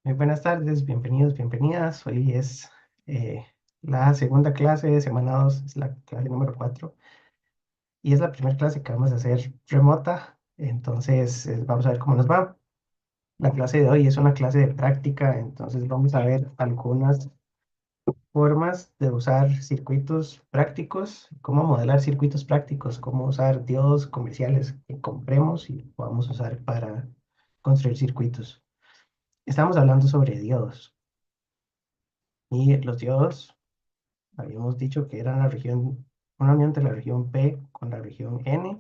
Muy buenas tardes, bienvenidos, bienvenidas. Hoy es eh, la segunda clase de semana 2, es la clase número 4 y es la primera clase que vamos a hacer remota. Entonces, vamos a ver cómo nos va. La clase de hoy es una clase de práctica, entonces vamos a ver algunas formas de usar circuitos prácticos, cómo modelar circuitos prácticos, cómo usar diodos comerciales que compremos y podamos usar para construir circuitos. Estamos hablando sobre diodos y los diodos. Habíamos dicho que era una unión de la región P con la región N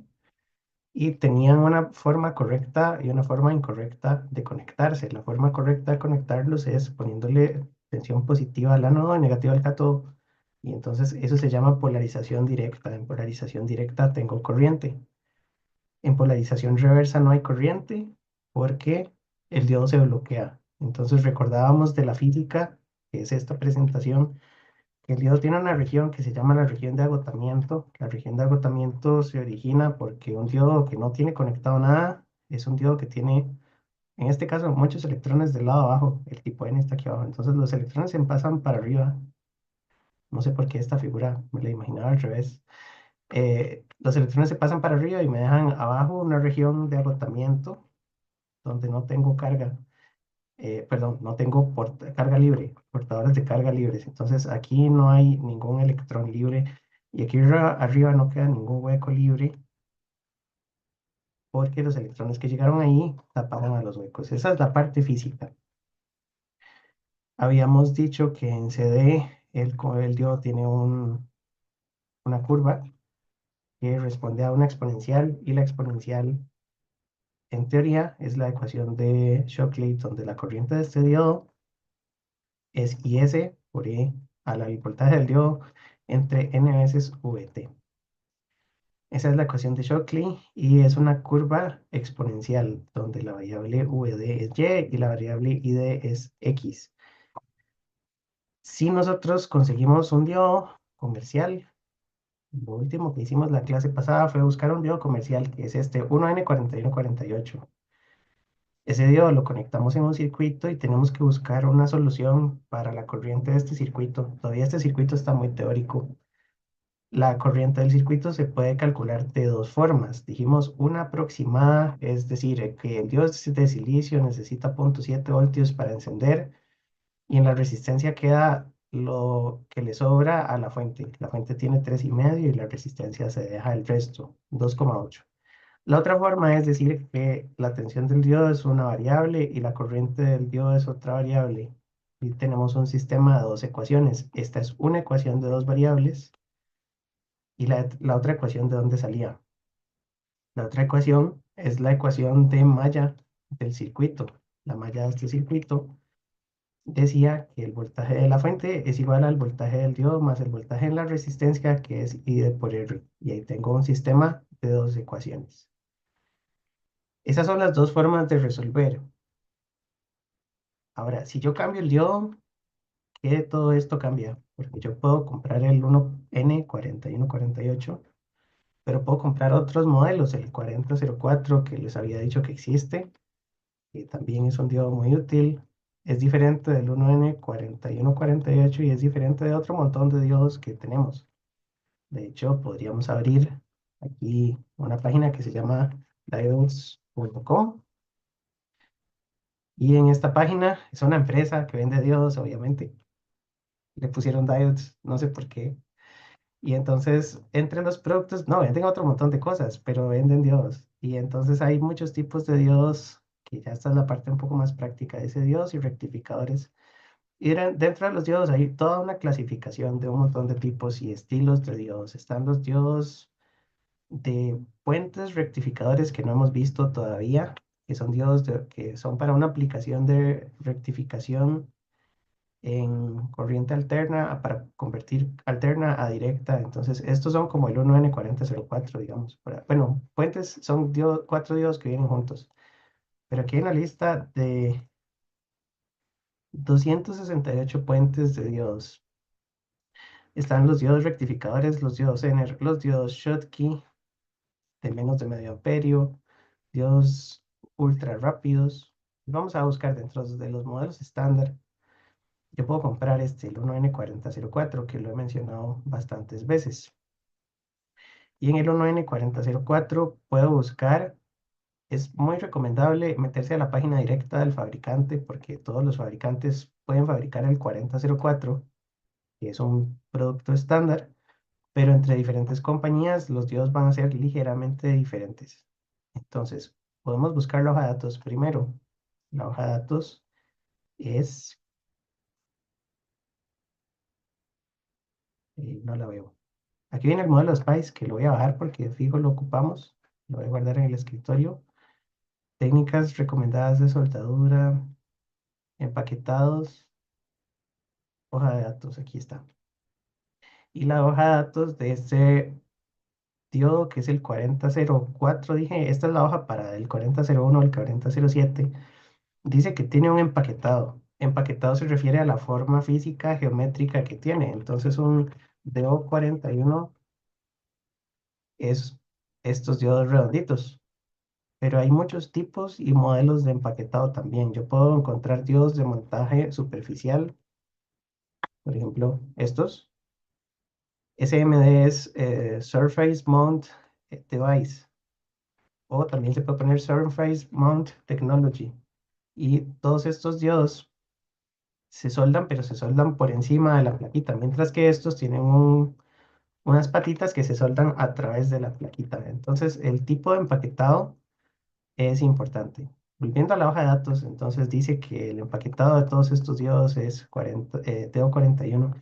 y tenían una forma correcta y una forma incorrecta de conectarse. La forma correcta de conectarlos es poniéndole tensión positiva al ánodo y negativa al cátodo. Y entonces eso se llama polarización directa. En polarización directa tengo corriente. En polarización reversa no hay corriente porque el diodo se bloquea. Entonces recordábamos de la física, que es esta presentación, el diodo tiene una región que se llama la región de agotamiento. La región de agotamiento se origina porque un diodo que no tiene conectado nada es un diodo que tiene, en este caso, muchos electrones del lado abajo. El tipo N está aquí abajo. Entonces los electrones se pasan para arriba. No sé por qué esta figura me la imaginaba al revés. Los electrones se pasan para arriba y me dejan abajo una región de agotamiento donde no tengo carga. Perdón, no tengo carga libre, portadores de carga libres. Entonces aquí no hay ningún electrón libre y aquí arriba no queda ningún hueco libre porque los electrones que llegaron ahí taparon a los huecos. Esa es la parte física. Habíamos dicho que en CD el diodo tiene una curva que responde a una exponencial y la exponencial en teoría es la ecuación de Shockley donde la corriente de este diodo es IS por E a la voltaje del diodo entre n veces VT. Esa es la ecuación de Shockley y es una curva exponencial donde la variable VD es Y y la variable ID es X. Si nosotros conseguimos un diodo comercial, lo último que hicimos la clase pasada fue buscar un diodo comercial que es este 1N4148. Ese diodo lo conectamos en un circuito y tenemos que buscar una solución para la corriente de este circuito. Todavía este circuito está muy teórico. La corriente del circuito se puede calcular de dos formas. Dijimos una aproximada, es decir, que el diodo de silicio necesita 0,7 voltios para encender y en la resistencia queda lo que le sobra a la fuente. La fuente tiene 3,5 y la resistencia se deja el resto, 2,8. La otra forma es decir que la tensión del diodo es una variable y la corriente del diodo es otra variable. Y tenemos un sistema de dos ecuaciones. Esta es una ecuación de dos variables y la otra ecuación de dónde salía. La otra ecuación es la ecuación de malla del circuito. La malla de este circuito decía que el voltaje de la fuente es igual al voltaje del diodo más el voltaje en la resistencia que es I por R. Y ahí tengo un sistema de dos ecuaciones. Esas son las dos formas de resolver. Ahora, si yo cambio el diodo, ¿qué todo esto cambia? Porque yo puedo comprar el 1N4148, pero puedo comprar otros modelos, el 4004 que les había dicho que existe, que también es un diodo muy útil. Es diferente del 1N4148 y es diferente de otro montón de diodos que tenemos. De hecho, podríamos abrir aquí una página que se llama diodes.com y en esta página es una empresa que vende diodos, obviamente. Le pusieron diodes, no sé por qué. Y entonces, entre los productos, no, venden otro montón de cosas, pero venden diodos. Y entonces hay muchos tipos de diodos, que ya está es la parte un poco más práctica de ese diodos y rectificadores. Y dentro de los diodos hay toda una clasificación de un montón de tipos y estilos de diodos. Están los diodos de puentes rectificadores que no hemos visto todavía, que son diodos que son para una aplicación de rectificación en corriente alterna para convertir alterna a directa. Entonces, estos son como el 1N4004, digamos. Bueno, puentes son cuatro diodos que vienen juntos. Pero aquí en la lista de 268 puentes de diodos están los diodos rectificadores, los diodos Zener, los diodos Schottky de menos de medio amperio, diodos ultra rápidos, Vamos a buscar dentro de los modelos estándar. Yo puedo comprar el 1N4004, que lo he mencionado bastantes veces. Y en el 1N4004 puedo buscar, es muy recomendable meterse a la página directa del fabricante, porque todos los fabricantes pueden fabricar el 4004, que es un producto estándar, pero entre diferentes compañías los diodos van a ser ligeramente diferentes. Entonces, podemos buscar la hoja de datos primero. La hoja de datos es, no la veo. Aquí viene el modelo Spice, que lo voy a bajar porque fijo lo ocupamos. Lo voy a guardar en el escritorio. Técnicas recomendadas de soldadura, empaquetados, hoja de datos, aquí está. Y la hoja de datos de este diodo, que es el 4004, dije, esta es la hoja para el 4001 o el 4007. Dice que tiene un empaquetado. Empaquetado se refiere a la forma física geométrica que tiene. Entonces un DO41 es estos diodos redonditos. Pero hay muchos tipos y modelos de empaquetado también. Yo puedo encontrar diodos de montaje superficial, por ejemplo, estos. SMD es Surface Mount Device. O también se puede poner Surface Mount Technology. Y todos estos diodos se soldan, pero se soldan por encima de la plaquita, mientras que estos tienen unas patitas que se soldan a través de la plaquita. Entonces, el tipo de empaquetado es importante. Volviendo a la hoja de datos, entonces dice que el empaquetado de todos estos diodos es TO41,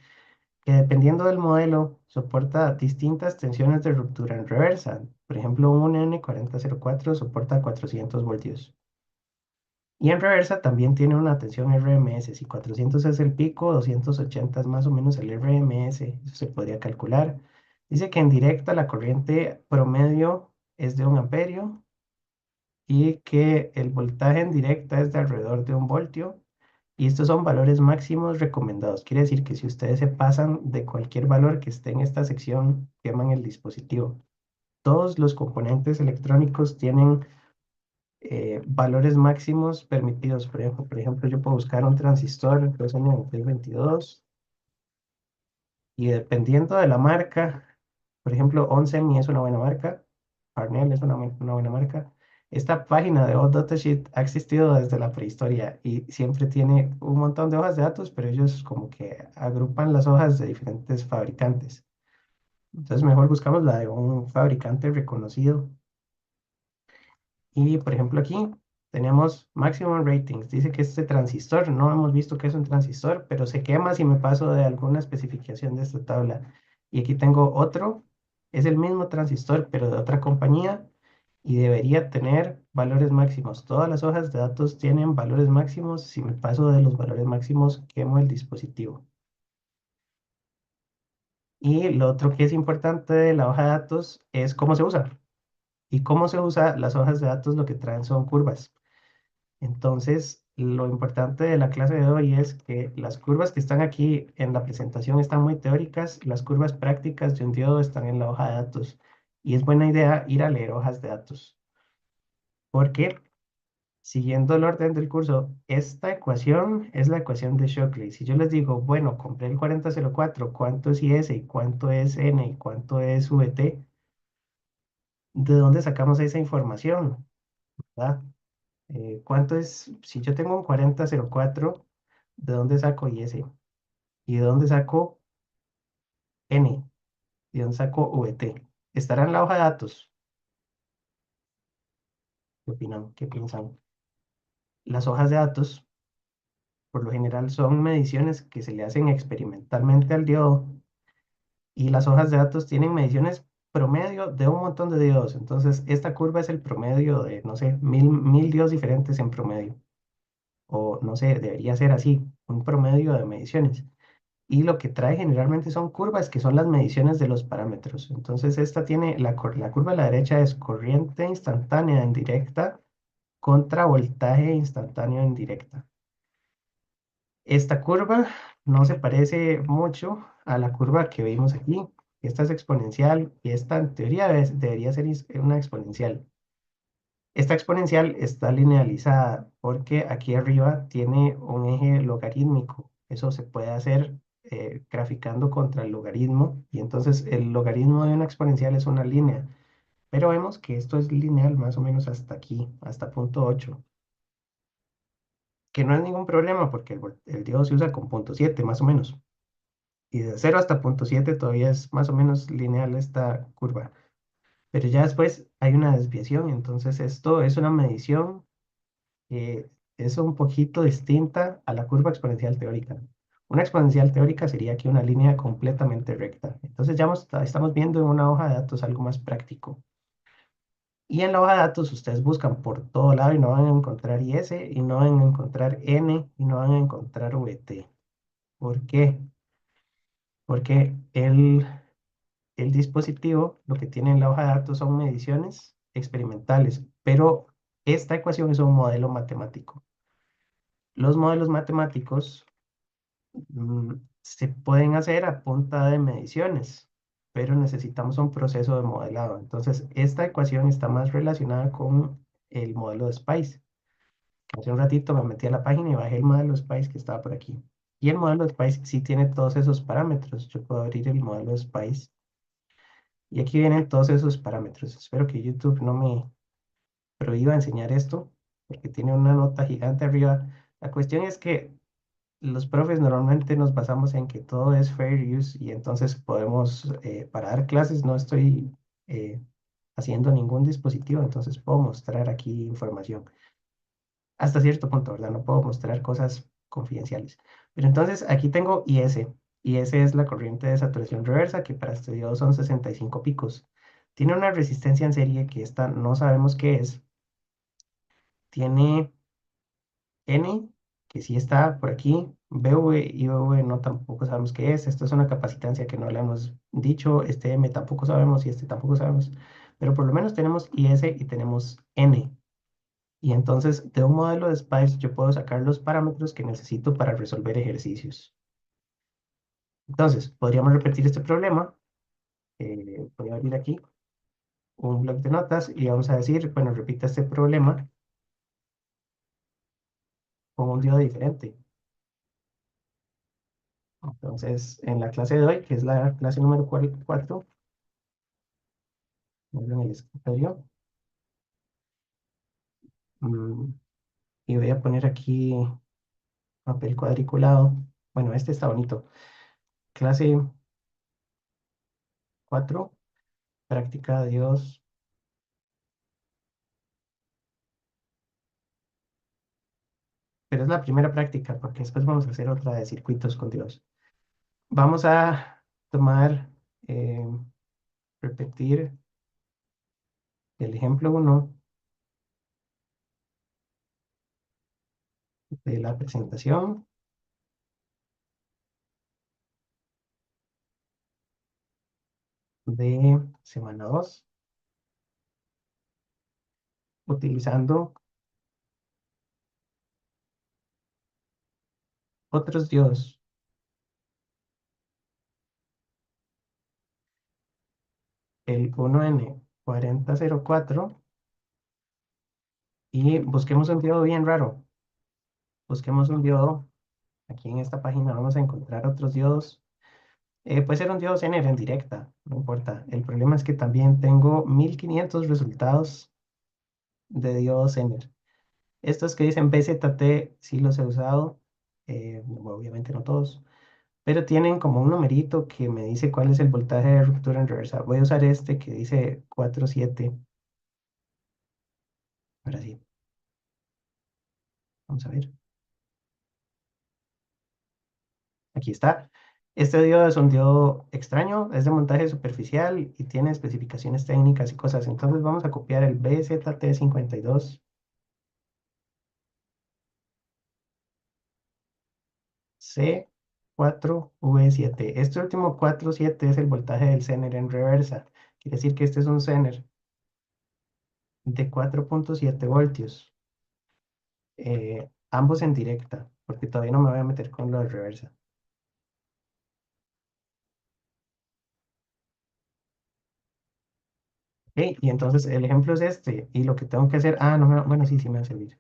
que dependiendo del modelo soporta distintas tensiones de ruptura en reversa. Por ejemplo, un N4004 soporta 400 voltios. Y en reversa también tiene una tensión RMS. Si 400 es el pico, 280 es más o menos el RMS. Eso se podría calcular. Dice que en directa la corriente promedio es de 1 amperio y que el voltaje en directa es de alrededor de 1 voltio. Y estos son valores máximos recomendados. Quiere decir que si ustedes se pasan de cualquier valor que esté en esta sección, queman el dispositivo. Todos los componentes electrónicos tienen valores máximos permitidos. Por ejemplo, yo puedo buscar un transistor que es un 22 y dependiendo de la marca, por ejemplo, Onsemi es una buena marca, Parnell es una buena marca. Esta página de Odd Datasheet ha existido desde la prehistoria y siempre tiene un montón de hojas de datos, pero ellos como que agrupan las hojas de diferentes fabricantes. Entonces mejor buscamos la de un fabricante reconocido. Y por ejemplo aquí tenemos maximum ratings. Dice que este transistor, no hemos visto que es un transistor, pero se quema si me paso de alguna especificación de esta tabla. Y aquí tengo otro, es el mismo transistor, pero de otra compañía y debería tener valores máximos. Todas las hojas de datos tienen valores máximos. Si me paso de los valores máximos, quemo el dispositivo. Y lo otro que es importante de la hoja de datos es cómo se usa. Y cómo se usa las hojas de datos lo que traen son curvas. Entonces, lo importante de la clase de hoy es que las curvas que están aquí en la presentación están muy teóricas, las curvas prácticas de un diodo están en la hoja de datos. Y es buena idea ir a leer hojas de datos, porque siguiendo el orden del curso, esta ecuación es la ecuación de Shockley. Si yo les digo, bueno, compré el 4004, ¿cuánto es IS y cuánto es N y cuánto es VT? ¿De dónde sacamos esa información? ¿Verdad? ¿Cuánto es? Si yo tengo un 4004, ¿de dónde saco IS? ¿Y de dónde saco N? ¿Y de dónde saco VT? Estará en la hoja de datos. ¿Qué opinan? ¿Qué piensan? Las hojas de datos, por lo general, son mediciones que se le hacen experimentalmente al diodo y las hojas de datos tienen mediciones promedio de un montón de diodos. Entonces, esta curva es el promedio de, no sé, mil diodos diferentes en promedio. O no sé, debería ser así, un promedio de mediciones. Y lo que trae generalmente son curvas, que son las mediciones de los parámetros. Entonces, esta tiene, la curva a la derecha es corriente instantánea en directa contra voltaje instantáneo en directa. Esta curva no se parece mucho a la curva que vimos aquí. Esta es exponencial y esta en teoría debería ser una exponencial. Esta exponencial está linealizada porque aquí arriba tiene un eje logarítmico. Eso se puede hacer graficando contra el logaritmo y entonces el logaritmo de una exponencial es una línea. Pero vemos que esto es lineal más o menos hasta aquí, hasta punto 8, que no es ningún problema porque el diodo se usa con punto 7 más o menos. Y de 0 hasta punto 7 todavía es más o menos lineal esta curva. Pero ya después hay una desviación, entonces esto es una medición que es un poquito distinta a la curva exponencial teórica. Una exponencial teórica sería aquí una línea completamente recta. Entonces ya estamos viendo en una hoja de datos algo más práctico. Y en la hoja de datos ustedes buscan por todo lado y no van a encontrar IS y no van a encontrar N y no van a encontrar VT. ¿Por qué? Porque el dispositivo lo que tiene en la hoja de datos son mediciones experimentales, pero esta ecuación es un modelo matemático. Los modelos matemáticos se pueden hacer a punta de mediciones, pero necesitamos un proceso de modelado. Entonces, esta ecuación está más relacionada con el modelo de SPICE. Hace un ratito me metí a la página y bajé el modelo de SPICE que estaba por aquí. Y el modelo de SPICE sí tiene todos esos parámetros. Yo puedo abrir el modelo de SPICE y aquí vienen todos esos parámetros. Espero que YouTube no me prohíba enseñar esto, porque tiene una nota gigante arriba. La cuestión es que los profes normalmente nos basamos en que todo es fair use y entonces podemos, para dar clases no estoy haciendo ningún dispositivo, entonces puedo mostrar aquí información. Hasta cierto punto, ¿verdad? No puedo mostrar cosas confidenciales. Pero entonces aquí tengo IS. IS es la corriente de saturación reversa, que para este diodo son 65 picos. Tiene una resistencia en serie que esta no sabemos qué es. Tiene N, que sí está por aquí. BV y BV no tampoco sabemos qué es. Esto es una capacitancia que no le hemos dicho. Este M tampoco sabemos y este tampoco sabemos. Pero por lo menos tenemos IS y tenemos N. Y entonces de un modelo de SPICE yo puedo sacar los parámetros que necesito para resolver ejercicios. Entonces, podríamos repetir este problema. Voy a abrir aquí un bloc de notas y vamos a decir, bueno, repita este problema con un diodo diferente. Entonces, en la clase de hoy, que es la clase número 4, en el escritorio, mm, y voy a poner aquí papel cuadriculado. Bueno, este está bonito. Clase 4, práctica de diodos, pero es la primera práctica porque después vamos a hacer otra de circuitos con diodos. Vamos a tomar, eh, repetir el ejemplo 1 de la presentación de semana 2 utilizando otros diodos. El 1N4004 y busquemos un diodo bien raro. Busquemos un diodo. Aquí en esta página vamos a encontrar otros diodos. Puede ser un diodo Zener en directa, no importa. El problema es que también tengo 1500 resultados de diodos Zener. Estos que dicen BZT sí los he usado, obviamente no todos, pero tienen como un numerito que me dice cuál es el voltaje de ruptura en reversa. Voy a usar este que dice 47. Ahora sí, vamos a ver. Aquí está. Este diodo es un diodo extraño, es de montaje superficial y tiene especificaciones técnicas y cosas. Entonces vamos a copiar el BZT52 C4V7. Este último 47 es el voltaje del Zener en reversa. Quiere decir que este es un Zener de 4,7 voltios. Ambos en directa, porque todavía no me voy a meter con lo de reversa. Ok, y entonces el ejemplo es este, y lo que tengo que hacer, no, bueno, sí, sí me va a servir,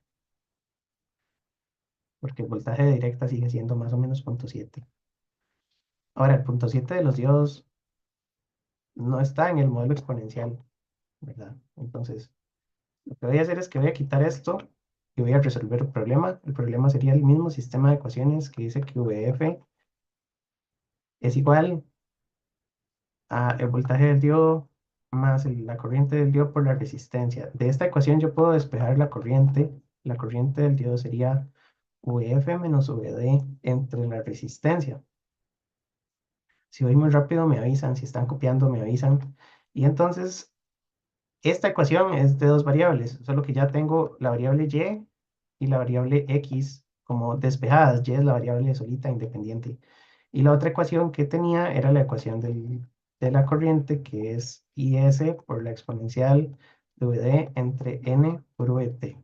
porque el voltaje de directa sigue siendo más o menos 0,7. Ahora, el 0,7 de los diodos no está en el modelo exponencial, ¿verdad? Entonces, lo que voy a hacer es que voy a quitar esto y voy a resolver el problema. El problema sería el mismo sistema de ecuaciones que dice que VF es igual a el voltaje del diodo más la corriente del diodo por la resistencia. De esta ecuación yo puedo despejar la corriente. La corriente del diodo sería VF menos VD entre la resistencia. Si voy muy rápido me avisan, si están copiando me avisan. Y entonces esta ecuación es de dos variables, solo que ya tengo la variable y y la variable x como despejadas. Y es la variable solita independiente. Y la otra ecuación que tenía era la ecuación de la corriente, que es IS por la exponencial de VD entre N por VT.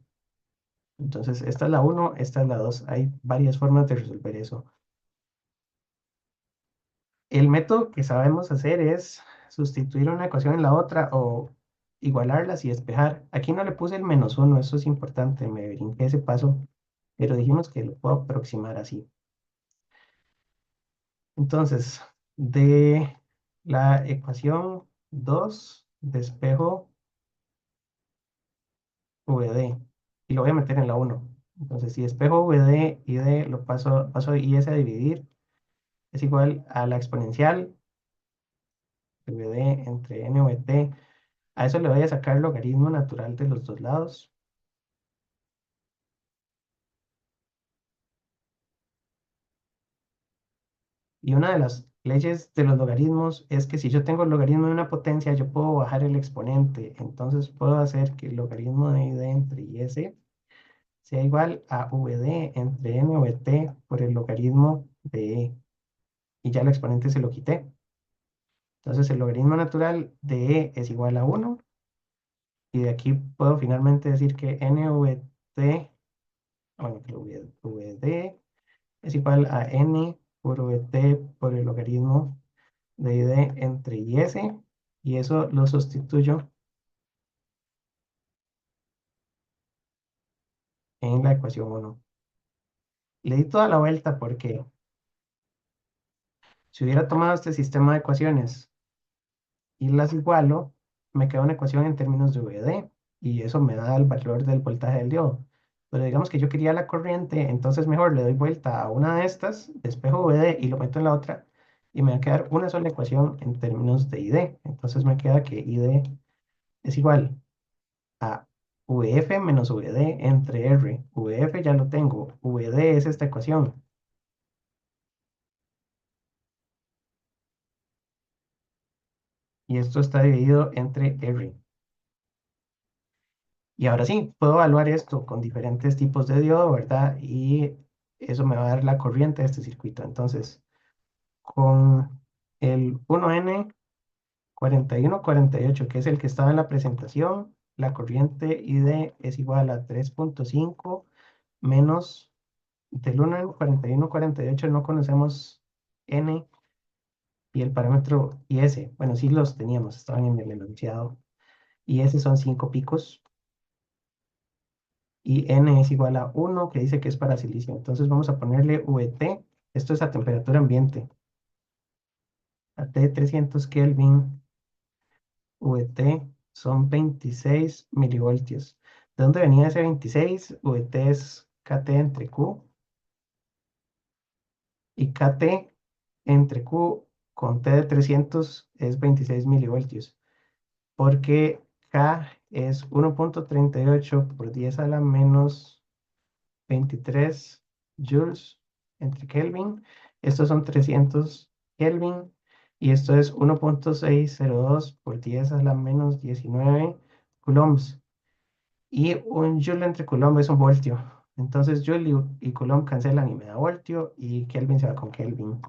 Entonces, esta es la uno, esta es la 2. Hay varias formas de resolver eso. El método que sabemos hacer es sustituir una ecuación en la otra o igualarlas y despejar. Aquí no le puse el -1, eso es importante, me brinqué ese paso, pero dijimos que lo puedo aproximar así. Entonces, de la ecuación 2 despejo VD y lo voy a meter en la uno. Entonces, si despejo VD y D lo paso IS a dividir, es igual a la exponencial de VD entre N VT. A eso le voy a sacar logaritmo natural de los dos lados. Y una de las leyes de los logaritmos es que si yo tengo el logaritmo de una potencia, yo puedo bajar el exponente. Entonces puedo hacer que el logaritmo de ID entre IS sea igual a VD entre N VT por el logaritmo de E. Y ya el exponente se lo quité. Entonces el logaritmo natural de E es igual a 1. Y de aquí puedo finalmente decir que NVT, bueno, que VD es igual a N por VT por el logaritmo de ID entre IS. Y eso lo sustituyo en la ecuación 1. Le di toda la vuelta porque si hubiera tomado este sistema de ecuaciones y las igualo, me queda una ecuación en términos de VD y eso me da el valor del voltaje del diodo. Pero digamos que yo quería la corriente, entonces mejor le doy vuelta a una de estas, despejo VD y lo meto en la otra y me va a quedar una sola ecuación en términos de ID. Entonces me queda que ID es igual a VF menos VD entre R. VF ya lo tengo, VD es esta ecuación y esto está dividido entre R. Y ahora sí, puedo evaluar esto con diferentes tipos de diodo, ¿verdad? Y eso me va a dar la corriente de este circuito. Entonces, con el 1N4148, que es el que estaba en la presentación, la corriente ID es igual a 3,5 menos del 1N4148 no conocemos N y el parámetro IS. Bueno, sí los teníamos, estaban en el enunciado. IS son 5 picos y N es igual a 1, que dice que es para silicio. Entonces vamos a ponerle VT, esto es a temperatura ambiente, a T 300 Kelvin, VT son 26 milivoltios. ¿De dónde venía ese 26? VT es KT entre Q, y KT entre Q con T de 300 es 26 milivoltios, porque K es 1,38 por 10 a la menos 23 joules entre Kelvin. Estos son 300 Kelvin. Y esto es 1,602 por 10 a la menos 19 coulombs. Y un joule entre coulomb es un voltio. Entonces joule y coulomb cancelan y me da voltio. Y Kelvin se va con Kelvin.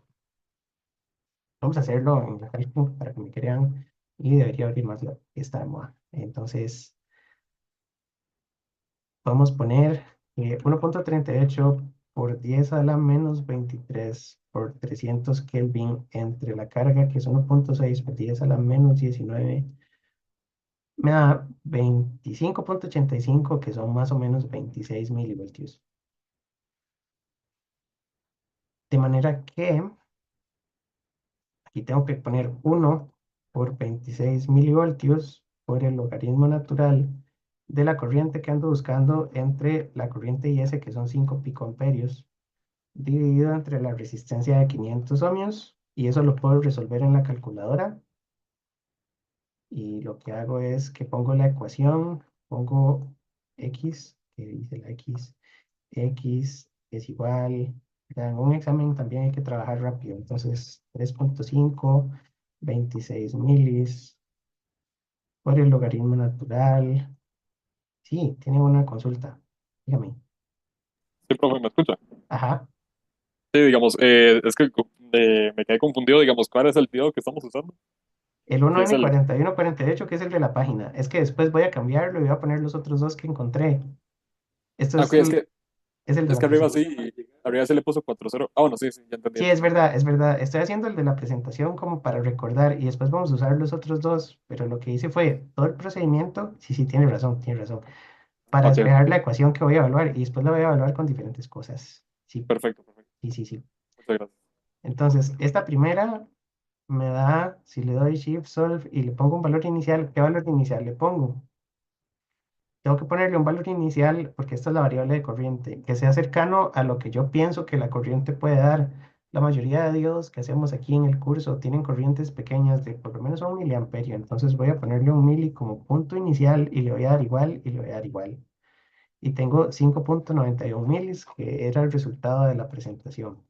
Vamos a hacerlo en la cálculo para que me crean. Y debería abrir más la que está de moda. Entonces, vamos a poner 1,38 por 10 a la menos 23 por 300 Kelvin entre la carga, que es 1,6 por 10 a la menos 19 me da 25,85 que son más o menos 26 milivoltios. De manera que aquí tengo que poner 1 por 26 milivoltios por el logaritmo natural de la corriente que ando buscando entre la corriente y S, que son 5 picoamperios, dividido entre la resistencia de 500 ohmios, y eso lo puedo resolver en la calculadora. Y lo que hago es que pongo la ecuación, pongo X, que dice la X es igual, ya en un examen también hay que trabajar rápido, entonces 3,5, 26 milis por el logaritmo natural. Sí, tiene una consulta, dígame. Sí, profe, ¿me escucha? Ajá, Sí, digamos, es que me quedé confundido, digamos, ¿cuál es el video que estamos usando? el Que es el... 1N4148, que es el de la página. Es que después voy a cambiarlo y voy a poner los otros dos que encontré. Esto Ah, es, ok, es el de es la que arriba presentación. sí, arriba se le puso 4-0. Ah, bueno, sí, sí, ya entendí, Sí, es entendí. verdad, es verdad. Estoy haciendo el de la presentación como para recordar y después vamos a usar los otros dos, pero lo que hice fue todo el procedimiento, sí, sí, tiene razón, para Ok, despejar la ecuación que voy a evaluar y después la voy a evaluar con diferentes cosas. Sí, perfecto, perfecto. sí, sí, sí. Muchas gracias. Entonces, esta primera me da, si le doy Shift Solve y le pongo un valor inicial, ¿qué valor inicial le pongo? Tengo que ponerle un valor inicial, porque esta es la variable de corriente, que sea cercano a lo que yo pienso que la corriente puede dar. La mayoría de diodos que hacemos aquí en el curso tienen corrientes pequeñas de por lo menos 1 miliamperio. Entonces voy a ponerle 1 mili como punto inicial y le voy a dar igual y le voy a dar igual. Y tengo 5,91 milis, que era el resultado de la presentación.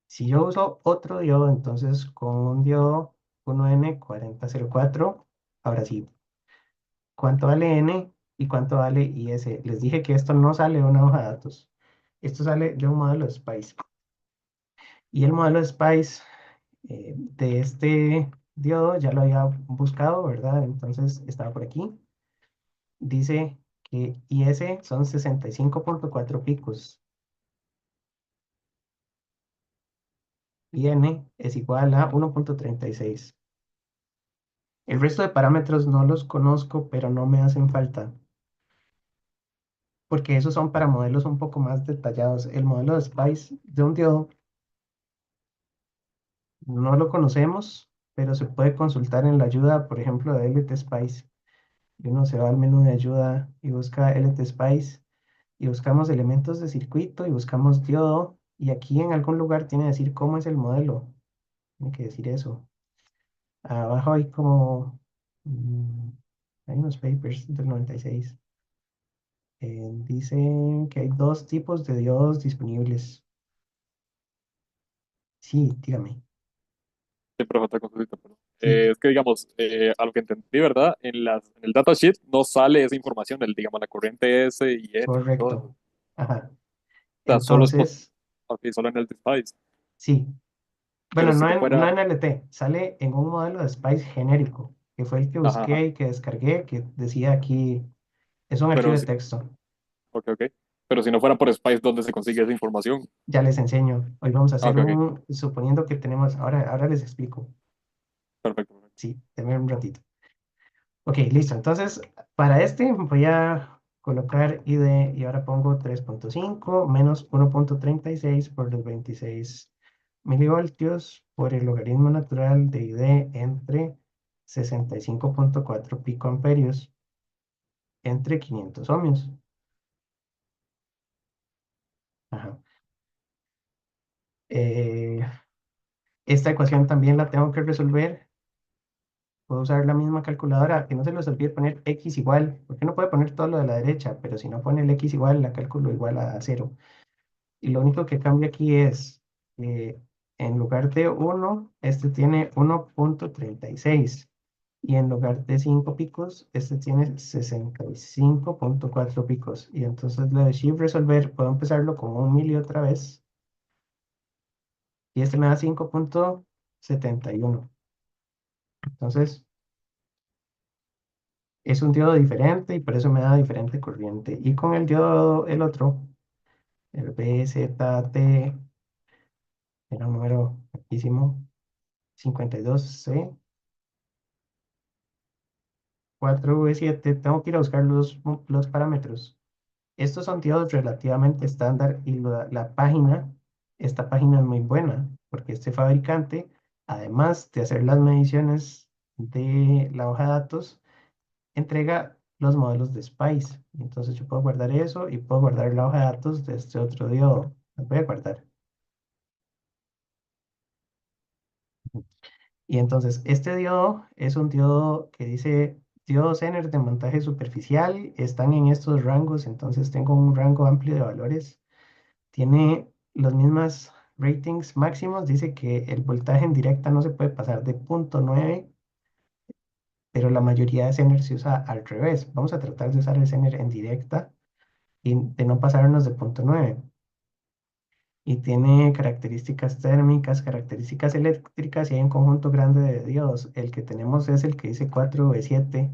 Si yo uso otro diodo, entonces con un diodo 1N4004, ahora sí, ¿cuánto vale N y cuánto vale IS? Les dije que esto no sale de una hoja de datos. Esto sale de un modelo de SPICE. Y el modelo de SPICE de este diodo ya lo había buscado, ¿verdad? Entonces estaba por aquí. Dice que IS son 65,4 picos y N es igual a 1,36. El resto de parámetros no los conozco, pero no me hacen falta, porque esos son para modelos un poco más detallados. El modelo de SPICE de un diodo no lo conocemos, pero se puede consultar en la ayuda, por ejemplo, de LTSpice. Y uno se va al menú de ayuda y busca LTSpice y buscamos elementos de circuito y buscamos diodo. Y aquí en algún lugar tiene que decir cómo es el modelo. Tiene que decir eso. Abajo hay como... hay unos papers del 96. Dice que hay dos tipos de diodos disponibles. Sí, dígame. Sí, profe, otra consulta, perdón. Sí, Es que, digamos, a lo que entendí, ¿verdad? En el datasheet no sale esa información, digamos, la corriente S y N y todo eso. correcto. O Ajá. sea, Entonces, ok, solo en el device. sí. Bueno, Pero si no no fuera, en LT, sale en un modelo de Spice genérico, que fue el que ajá, ajá. busqué y que descargué, que decía aquí, es un archivo Pero de si, texto. ok, ok. Pero si no fuera por Spice, ¿dónde se consigue esa información? Ya les enseño. Hoy vamos a Ah, hacer ok, ok. suponiendo que tenemos, ahora les explico. Perfecto, perfecto. Sí, denme un ratito. Ok, listo. Entonces, para este voy a colocar ID y ahora pongo 3,5 menos 1,36 por los 26 milivoltios por el logaritmo natural de ID entre 65,4 picoamperios entre 500 ohmios. Ajá. Eh, esta ecuación también la tengo que resolver. Puedo usar la misma calculadora, que no se les olvide poner x igual, porque uno puede poner todo lo de la derecha, pero si no pone el x igual, la cálculo igual a cero. Y lo único que cambia aquí es, en lugar de 1 este tiene 1,36. Y en lugar de 5 picos, este tiene 65,4 picos. Y entonces lo de Shift resolver, puedo empezarlo con 1 mili otra vez. Y este me da 5,71. Entonces, es un diodo diferente y por eso me da diferente corriente. Y con el diodo, el otro, el BZT, era un número altísimo, 52C. 4V7, tengo que ir a buscar los parámetros. Estos son diodos relativamente estándar y esta página es muy buena porque este fabricante, además de hacer las mediciones de la hoja de datos, entrega los modelos de SPICE. Entonces yo puedo guardar eso y puedo guardar la hoja de datos de este otro diodo. Las voy a guardar. Y entonces este diodo es un diodo que dice diodo Zener de montaje superficial. Están en estos rangos, entonces tengo un rango amplio de valores. Tiene los mismos ratings máximos. Dice que el voltaje en directa no se puede pasar de 0,9, pero la mayoría de Zener se usa al revés. Vamos a tratar de usar el Zener en directa y de no pasarnos de 0,9. Y tiene características térmicas, características eléctricas y hay un conjunto grande de diodos. El que tenemos es el que dice 4V7,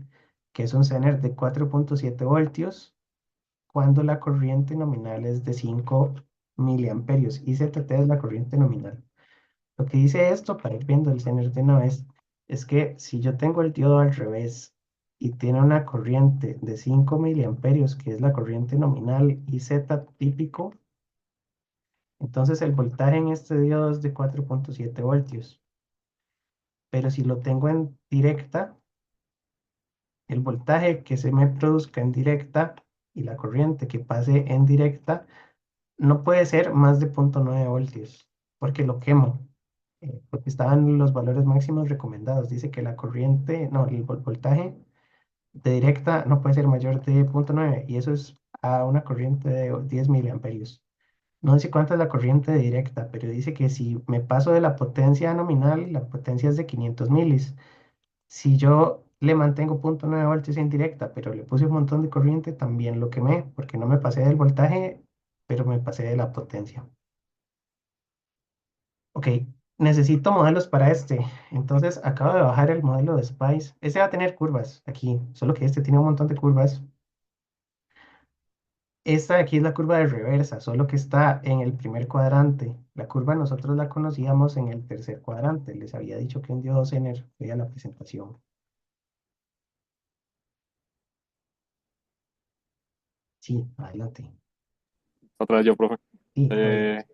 que es un Zener de 4,7 voltios cuando la corriente nominal es de 5 miliamperios. IZT es la corriente nominal. Lo que dice esto, para ir viendo el Zener de una vez, es que si yo tengo el diodo al revés y tiene una corriente de 5 miliamperios, que es la corriente nominal IZ típico, entonces el voltaje en este diodo es de 4,7 voltios. Pero si lo tengo en directa, el voltaje que se me produzca en directa y la corriente que pase en directa no puede ser más de 0,9 voltios, porque lo quemo, porque estaban los valores máximos recomendados. Dice que la corriente, no, el voltaje de directa no puede ser mayor de 0,9 y eso es a una corriente de 10 miliamperios. No dice cuánta es la corriente directa, pero dice que si me paso de la potencia nominal, la potencia es de 500 milis. Si yo le mantengo 0,9 voltios en directa, pero le puse un montón de corriente, también lo quemé, porque no me pasé del voltaje, pero me pasé de la potencia. Ok, necesito modelos para este. Entonces acabo de bajar el modelo de Spice. Este va a tener curvas aquí, solo que este tiene un montón de curvas. Esta de aquí es la curva de reversa, solo que está en el primer cuadrante. La curva nosotros la conocíamos en el tercer cuadrante. Les había dicho que un diodo Zener fue a la presentación. Sí, adelante. Otra vez yo, profe. Sí, todo bien. Eh,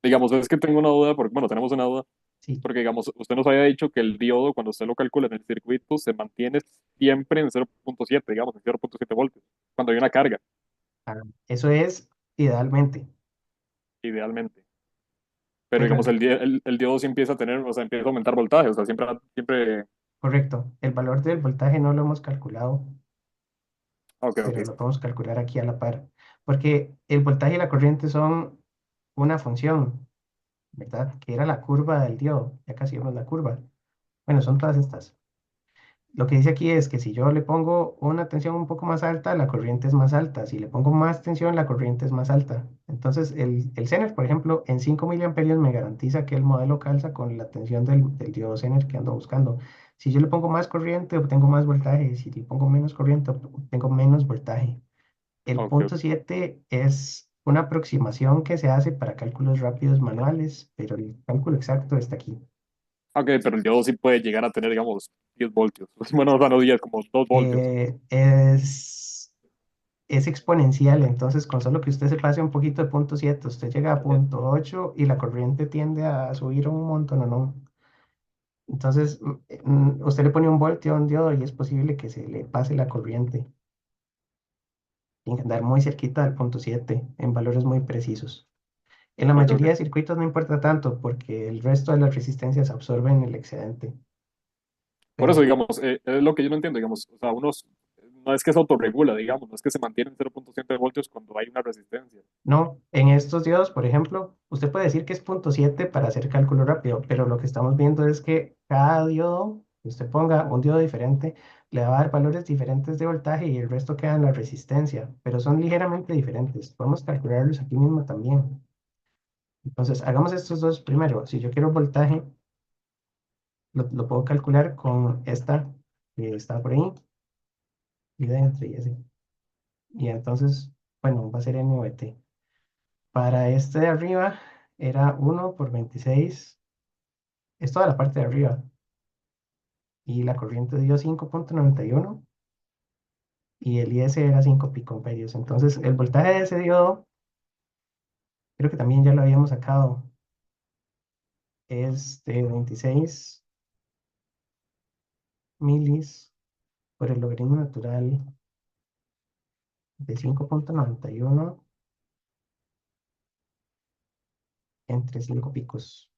digamos, es que tengo una duda, porque, bueno, tenemos una duda, Sí. porque, digamos, usted nos había dicho que el diodo, cuando usted lo calcula en el circuito, se mantiene siempre en 0,7, digamos, en 0,7 voltios, cuando hay una carga, Ah, eso es idealmente, idealmente. Pero, pero digamos, el diodo sí empieza a tener, o sea, empieza a aumentar voltaje, o sea, siempre, siempre, correcto. El valor del voltaje no lo hemos calculado, ok, ok, pero lo podemos calcular aquí a la par, porque el voltaje y la corriente son una función, ¿verdad? Que era la curva del diodo. Ya casi vemos la curva. Bueno, son todas estas. Lo que dice aquí es que si yo le pongo una tensión un poco más alta, la corriente es más alta. Si le pongo más tensión, la corriente es más alta. Entonces, el Zener, por ejemplo, en 5 miliamperios me garantiza que el modelo calza con la tensión del diodo Zener que ando buscando. Si yo le pongo más corriente, obtengo más voltaje. Si le pongo menos corriente, obtengo menos voltaje. El ok, punto 7 es una aproximación que se hace para cálculos rápidos manuales, pero el cálculo exacto está aquí. ok, pero el diodo sí puede llegar a tener, digamos, 10 voltios, bueno, o sea, no 10, como 2 voltios, Eh, es, es exponencial, entonces con solo que usted se pase un poquito de punto 7, usted llega a punto 8 y la corriente tiende a subir un montón, ¿o no? Entonces, usted le pone un voltio a un diodo y es posible que se le pase la corriente. Tiene que andar muy cerquita del punto 7 en valores muy precisos. En la ok, mayoría ok. de circuitos no importa tanto porque el resto de las resistencias absorben el excedente. Por eso, Pero digamos, es lo que yo no entiendo, digamos, o sea, no es que se autorregula, digamos, no es que se mantiene en 0,7 voltios cuando hay una resistencia. no, en estos diodos, por ejemplo, usted puede decir que es punto 7 para hacer cálculo rápido, pero lo que estamos viendo es que cada diodo, que usted ponga un diodo diferente, le va a dar valores diferentes de voltaje y el resto queda en la resistencia, pero son ligeramente diferentes. Podemos calcularlos aquí mismo también. Entonces, hagamos estos dos primero. Si yo quiero voltaje, lo puedo calcular con esta que está por ahí, y dentro y ese. Y entonces, bueno, va a ser NVT. Para este de arriba era 1 por 26, es toda la parte de arriba. Y la corriente dio 5,91. y el IS era 5 picoamperios. Entonces, el voltaje de ese diodo, creo que también ya lo habíamos sacado, es de 26 milis por el logaritmo natural de 5,91 entre 5 picos.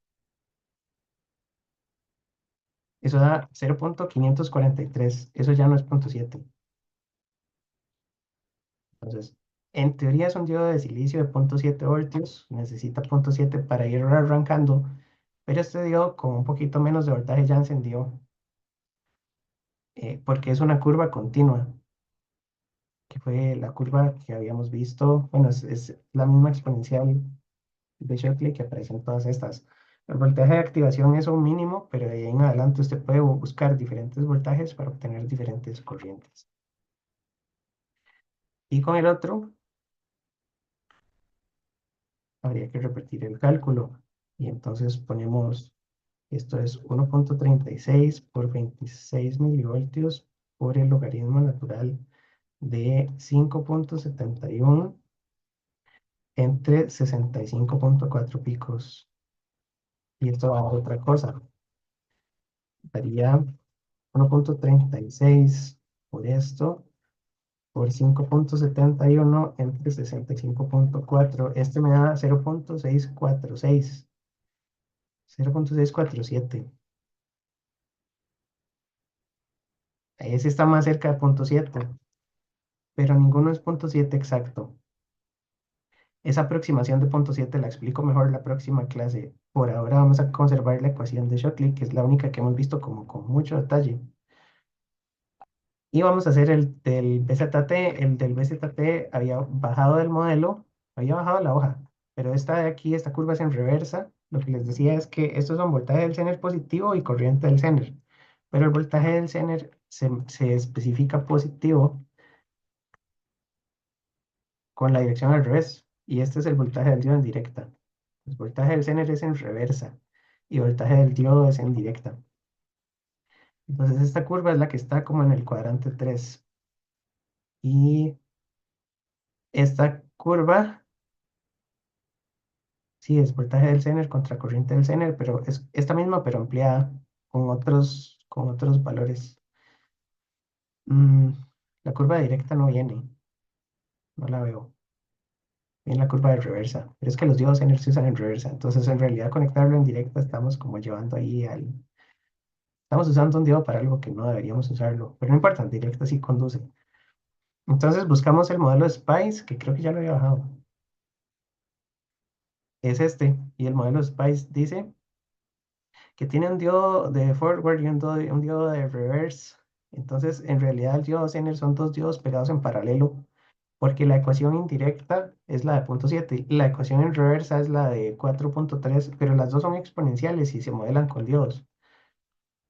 Eso da 0,543. Eso ya no es 0,7. Entonces, en teoría es un diodo de silicio de 0,7 voltios. Necesita 0,7 para ir arrancando. Pero este diodo con un poquito menos de voltaje ya encendió. Porque es una curva continua, que fue la curva que habíamos visto. Bueno, es la misma exponencial de Shockley que aparece en todas estas. El voltaje de activación es un mínimo, pero de ahí en adelante usted puede buscar diferentes voltajes para obtener diferentes corrientes. Y con el otro, habría que repetir el cálculo. Y entonces ponemos, esto es 1,36 por 26 milivoltios por el logaritmo natural de 5,71 entre 65,4 picos. Y esto va a dar otra cosa. Daría 1,36 por esto, por 5,71 entre 65,4. Este me da 0,646. 0,647. Ese está más cerca de 0,7, pero ninguno es 0,7 exacto. Esa aproximación de 0,7 la explico mejor la próxima clase. Por ahora vamos a conservar la ecuación de Shockley, que es la única que hemos visto como con mucho detalle. Y vamos a hacer el del BZT. El del BZT había bajado del modelo, había bajado la hoja, pero esta de aquí, esta curva es en reversa. Lo que les decía es que estos son voltaje del Zener positivo y corriente del Zener. Pero el voltaje del Zener se especifica positivo con la dirección al revés. Y este es el voltaje del diodo en directa. El voltaje del Zener es en reversa y el voltaje del diodo es en directa. Entonces esta curva es la que está como en el cuadrante 3. Y esta curva, sí, es voltaje del Zener contra corriente del Zener, pero es esta misma, pero ampliada con otros valores. Mm, la curva directa no viene, no la veo. Viene la curva de reversa, pero es que los diodos Zener se usan en reversa. Entonces, en realidad, conectarlo en directa estamos como llevando ahí al. Estamos usando un diodo para algo que no deberíamos usarlo, pero no importa, en directa sí conduce. Entonces, buscamos el modelo de SPICE, que creo que ya lo había bajado. Es este, y el modelo de SPICE dice que tiene un diodo de forward y un diodo de reverse. Entonces, en realidad, el diodo Zener son dos diodos pegados en paralelo, porque la ecuación indirecta es la de 0,7 y la ecuación en reversa es la de 4,3, pero las dos son exponenciales y se modelan con diodos.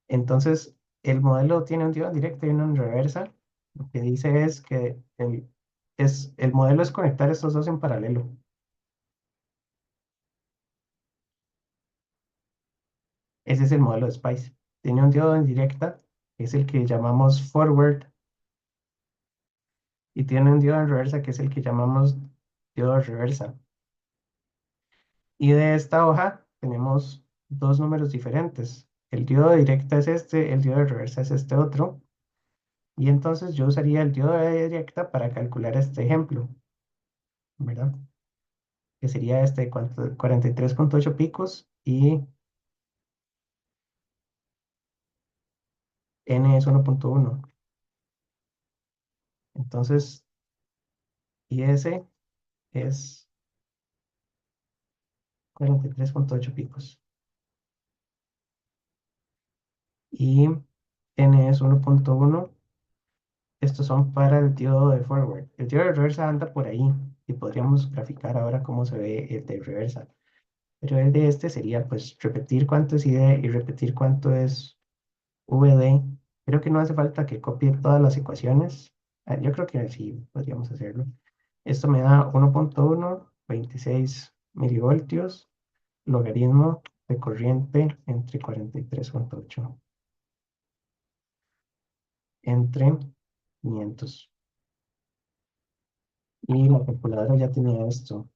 Entonces, el modelo tiene un diodo en directa y uno en reversa. Lo que dice es que el modelo es conectar estos dos en paralelo. Ese es el modelo de SPICE. Tiene un diodo en directa, que es el que llamamos forward, y tiene un diodo en reversa, que es el que llamamos diodo reversa. Y de esta hoja tenemos dos números diferentes. El diodo de directa es este, el diodo de reversa es este otro. Y entonces yo usaría el diodo de directa para calcular este ejemplo, ¿verdad? Que sería este 43,8 picos y n es 1,1. Entonces, y ese es 43,8 picos. Y n es 1,1. Estos son para el diodo de forward. El diodo de reversa anda por ahí y podríamos graficar ahora cómo se ve el de reversa. Pero el de este sería pues repetir cuánto es ID y repetir cuánto es VD. Creo que no hace falta que copie todas las ecuaciones. Yo creo que sí podríamos hacerlo. Esto me da 1,1, 26 milivoltios, logaritmo de corriente entre 43,8 entre 500. y la calculadora ya tenía esto.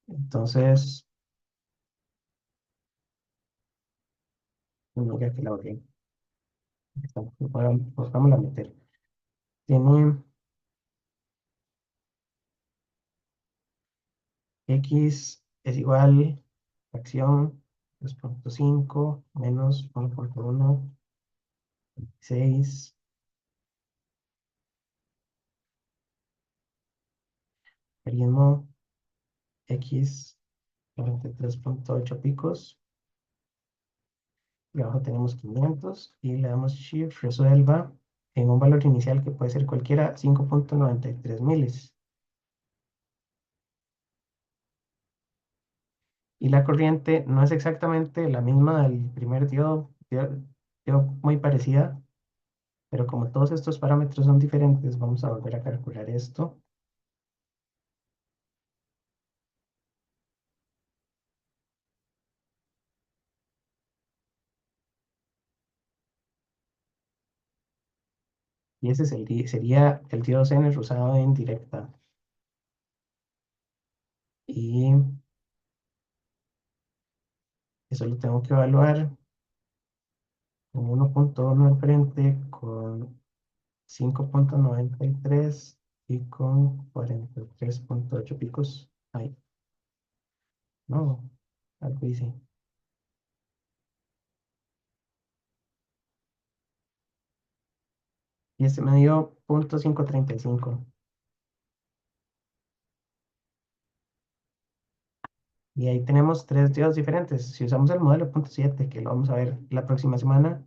Entonces, no ya que la abrí. Pues vamos a meter. Tiene x es igual fracción 2.5 menos 1.1, 6, logaritmo x 43.8 picos. Y abajo tenemos 500 y le damos Shift, resuelva en un valor inicial que puede ser cualquiera, 5.93 miles. Y la corriente no es exactamente la misma del primer diodo, diodo muy parecida, pero como todos estos parámetros son diferentes, vamos a volver a calcular esto. Y ese sería el diodo Zener usado en directa. Y eso lo tengo que evaluar con 1.1 al frente, con 5.93 y con 43.8 picos. Ay, no, algo hice. Y este me dio 0.535. Y ahí tenemos tres diodos diferentes. Si usamos el modelo 0.7, que lo vamos a ver la próxima semana,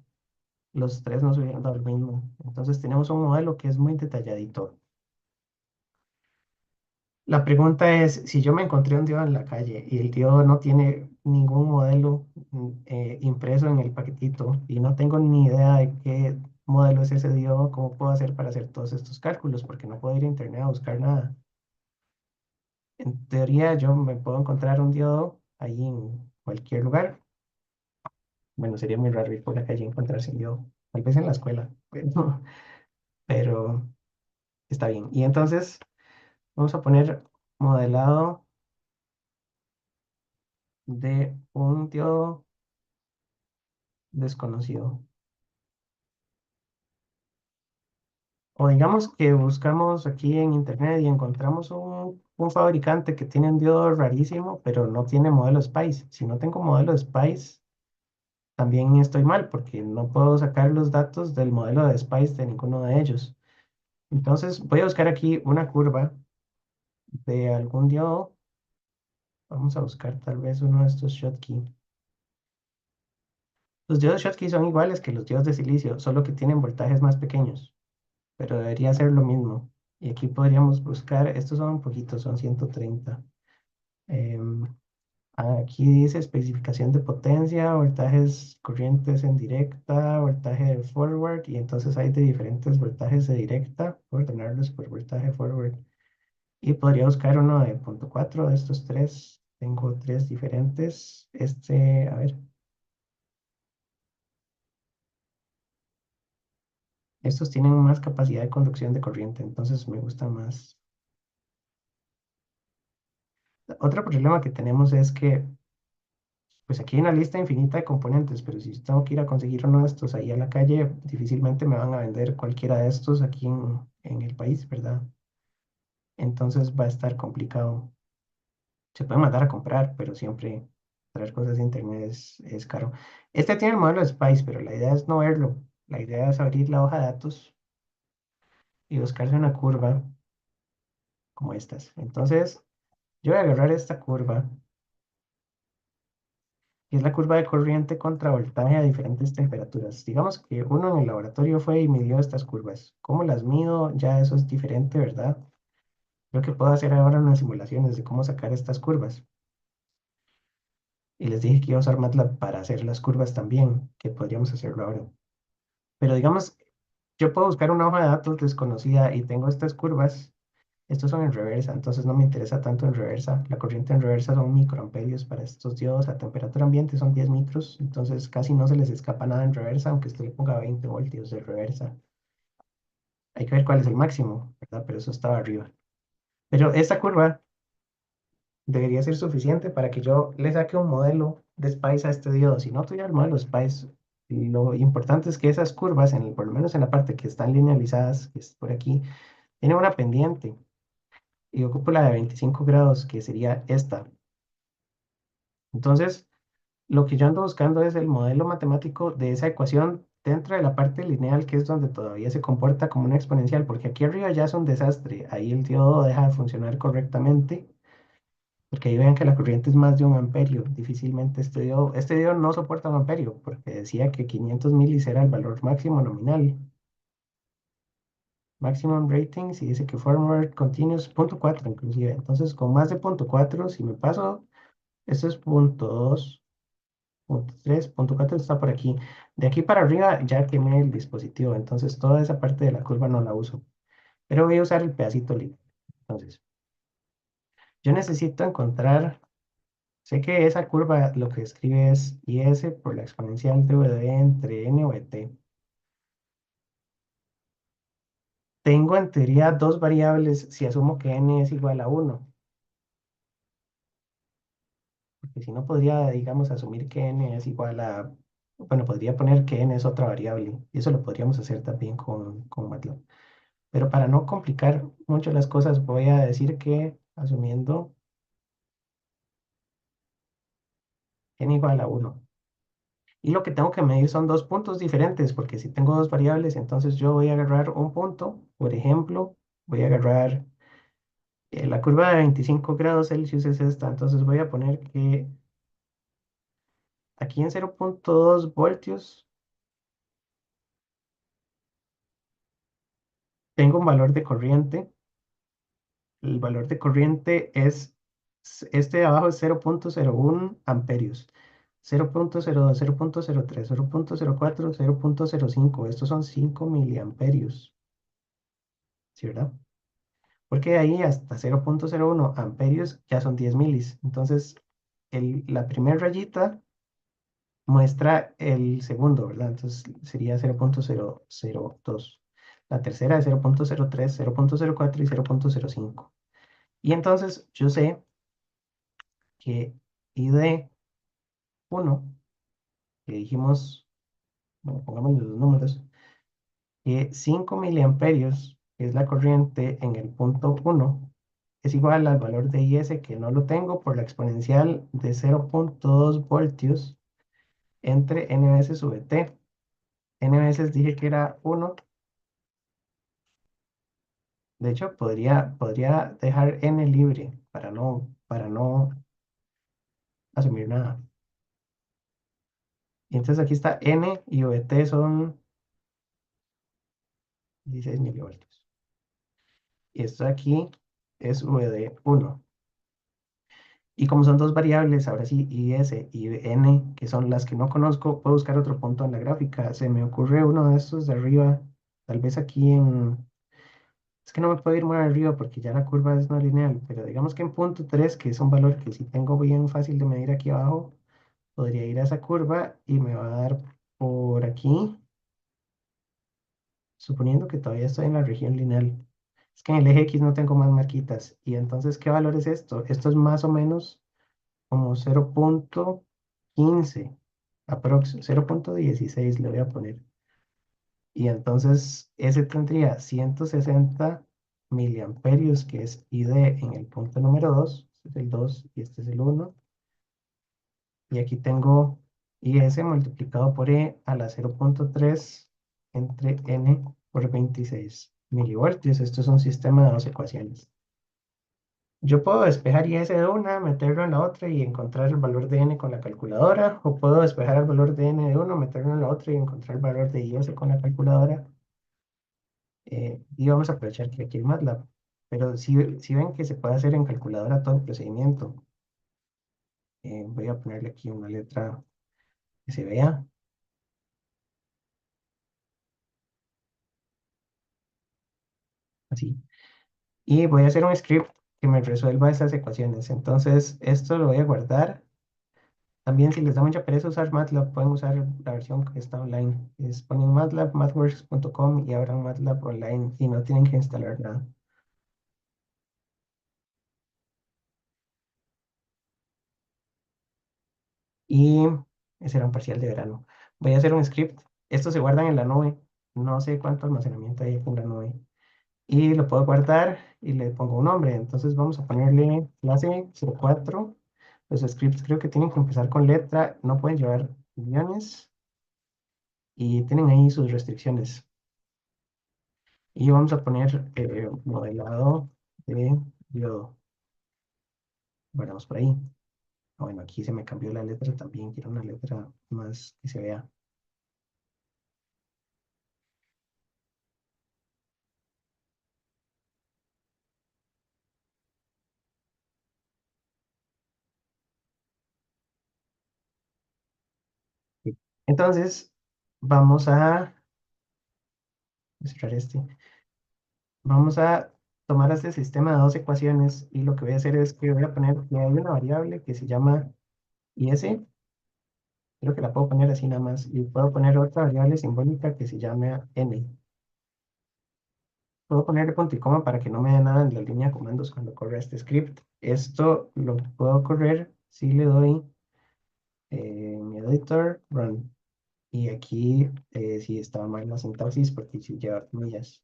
los tres nos hubieran dado el mismo. Entonces tenemos un modelo que es muy detalladito. La pregunta es, si yo me encontré un diodo en la calle y el diodo no tiene ningún modelo impreso en el paquetito y no tengo ni idea de qué modelo es ese diodo, ¿cómo puedo hacer para hacer todos estos cálculos? Porque no puedo ir a internet a buscar nada. En teoría yo me puedo encontrar un diodo ahí en cualquier lugar. Bueno, sería muy raro ir por la calle y encontrarse un diodo. Tal vez en la escuela, pero está bien. Y entonces vamos a poner modelado de un diodo desconocido. O digamos que buscamos aquí en internet y encontramos un fabricante que tiene un diodo rarísimo, pero no tiene modelo SPICE. Si no tengo modelo SPICE, también estoy mal porque no puedo sacar los datos del modelo de SPICE de ninguno de ellos. Entonces voy a buscar aquí una curva de algún diodo. Vamos a buscar tal vez uno de estos Schottky. Los diodos Schottky son iguales que los diodos de silicio, solo que tienen voltajes más pequeños, pero debería ser lo mismo. Y aquí podríamos buscar, estos son un poquito, son 130. Em, Aquí dice especificación de potencia, voltajes corrientes en directa, voltaje de forward, y entonces hay de diferentes voltajes de directa, voy a ordenarlos por voltaje forward. Y podría buscar uno de 0.4 de estos tres. Tengo tres diferentes. Este, a ver, estos tienen más capacidad de conducción de corriente, entonces me gusta más. Otro problema que tenemos es que, pues aquí hay una lista infinita de componentes, pero si tengo que ir a conseguir uno de estos ahí a la calle, difícilmente me van a vender cualquiera de estos aquí en el país, ¿verdad? Entonces va a estar complicado. Se puede mandar a comprar, pero siempre traer cosas de internet es caro. Este tiene el modelo de Spice, pero la idea es no verlo. La idea es abrir la hoja de datos y buscarse una curva como estas. Entonces, yo voy a agarrar esta curva, que es la curva de corriente contra voltaje a diferentes temperaturas. Digamos que uno en el laboratorio fue y midió estas curvas. ¿Cómo las mido? Ya eso es diferente, ¿verdad? Lo que puedo hacer ahora en las simulaciones de cómo sacar estas curvas. Y les dije que iba a usar MATLAB para hacer las curvas también, que podríamos hacerlo ahora. Pero digamos, yo puedo buscar una hoja de datos desconocida y tengo estas curvas. Estos son en reversa, entonces no me interesa tanto en reversa. La corriente en reversa son microamperios para estos diodos. A temperatura ambiente son 10 micros, entonces casi no se les escapa nada en reversa, aunque usted le ponga 20 voltios de reversa. Hay que ver cuál es el máximo, ¿verdad? Pero eso estaba arriba. Pero esta curva debería ser suficiente para que yo le saque un modelo de Spice a este diodo. Si no tuviera el modelo Spice, lo importante es que esas curvas, por lo menos en la parte que están linealizadas, que es por aquí, tienen una pendiente y ocupo la de 25 grados, que sería esta. Entonces, lo que yo ando buscando es el modelo matemático de esa ecuación dentro de la parte lineal, que es donde todavía se comporta como una exponencial, porque aquí arriba ya es un desastre. Ahí el diodo deja de funcionar correctamente, porque ahí vean que la corriente es más de un amperio. Difícilmente este diodo no soporta un amperio, porque decía que 500 milis era el valor máximo nominal. Maximum rating, si dice que forward continuous, 0.4 inclusive. Entonces, con más de 0.4, si me paso, esto es 0.2. Punto 3, punto 4 está por aquí. De aquí para arriba ya quemé el dispositivo, entonces toda esa parte de la curva no la uso. Pero voy a usar el pedacito libre. Entonces, yo necesito encontrar, sé que esa curva lo que escribe es IS por la exponencial de VD entre N o t. Tengo en teoría dos variables si asumo que N es igual a uno, porque si no podría, digamos, asumir que N es igual a, bueno, podría poner que N es otra variable, y eso lo podríamos hacer también con MATLAB. Pero para no complicar mucho las cosas, voy a decir que asumiendo n igual a uno. Y lo que tengo que medir son dos puntos diferentes, porque si tengo dos variables, entonces yo voy a agarrar un punto. Por ejemplo, voy a agarrar la curva de 25 grados Celsius es esta. Entonces voy a poner que aquí en 0.2 voltios tengo un valor de corriente. El valor de corriente es, este de abajo es 0.01 amperios. 0.02, 0.03, 0.04, 0.05. Estos son 5 miliamperios. ¿Sí, verdad? Porque de ahí hasta 0.01 amperios ya son 10 milis. Entonces, la primera rayita muestra el segundo, ¿verdad? Entonces sería 0.002. La tercera es 0.03, 0.04 y 0.05. Y entonces yo sé que ID1, que dijimos, bueno, pongamos los números, que 5 miliamperios, que es la corriente en el punto uno, es igual al valor de IS, que no lo tengo, por la exponencial de 0.2 voltios entre n veces sube t. N veces dije que era uno. De hecho, podría dejar n libre para no asumir nada. Y entonces aquí está n y VT son 16 milivoltios. Y esto de aquí es VD1. Y como son dos variables, ahora sí, IS y N, que son las que no conozco, puedo buscar otro punto en la gráfica. Se me ocurre uno de estos de arriba, tal vez aquí en... Es que no me puedo ir muy arriba porque ya la curva es no lineal, pero digamos que en punto 3, que es un valor que sí tengo bien fácil de medir aquí abajo, podría ir a esa curva y me va a dar por aquí, suponiendo que todavía estoy en la región lineal. Es que en el eje X no tengo más marquitas. Y entonces, ¿qué valor es esto? Esto es más o menos como 0.15, aprox 0.16 le voy a poner. Y entonces ese tendría 160 miliamperios, que es ID en el punto número 2. Este es el 2 y este es el 1. Y aquí tengo IS multiplicado por E a la 0.3 entre N por 26 milivoltios. Esto es un sistema de dos ecuaciones. Yo puedo despejar IS de una, meterlo en la otra y encontrar el valor de N con la calculadora, o puedo despejar el valor de N de uno, meterlo en la otra y encontrar el valor de IS con la calculadora. Y vamos a aprovechar que aquí el MATLAB. Pero si ven que se puede hacer en calculadora todo el procedimiento, voy a ponerle aquí una letra que se vea así. Y voy a hacer un script que me resuelva esas ecuaciones. Entonces, esto lo voy a guardar. También, si les da mucha pereza usar MATLAB, pueden usar la versión que está online. Ponen MATLAB, mathworks.com y abran MATLAB online y no tienen que instalar nada. Y ese era un parcial de verano. Voy a hacer un script. Estos se guardan en la nube. No sé cuánto almacenamiento hay aquí en la nube. Y lo puedo guardar y le pongo un nombre. Entonces vamos a ponerle clase 04. Los scripts creo que tienen que empezar con letra, no pueden llevar guiones y tienen ahí sus restricciones. Y vamos a poner modelado de diodo. Guardamos por ahí. Bueno, aquí se me cambió la letra también. Quiero una letra más que se vea. Sí. Entonces, vamos a cerrar este. Vamos a tomar este sistema de dos ecuaciones y lo que voy a hacer es que voy a poner que hay una variable que se llama is. Creo que la puedo poner así nada más. Y puedo poner otra variable simbólica que se llama n. Puedo ponerle punto y coma para que no me dé nada en la línea de comandos cuando corra este script. Esto lo puedo correr si le doy mi editor run. Y aquí sí estaba mal la sintaxis porque sí lleva comillas.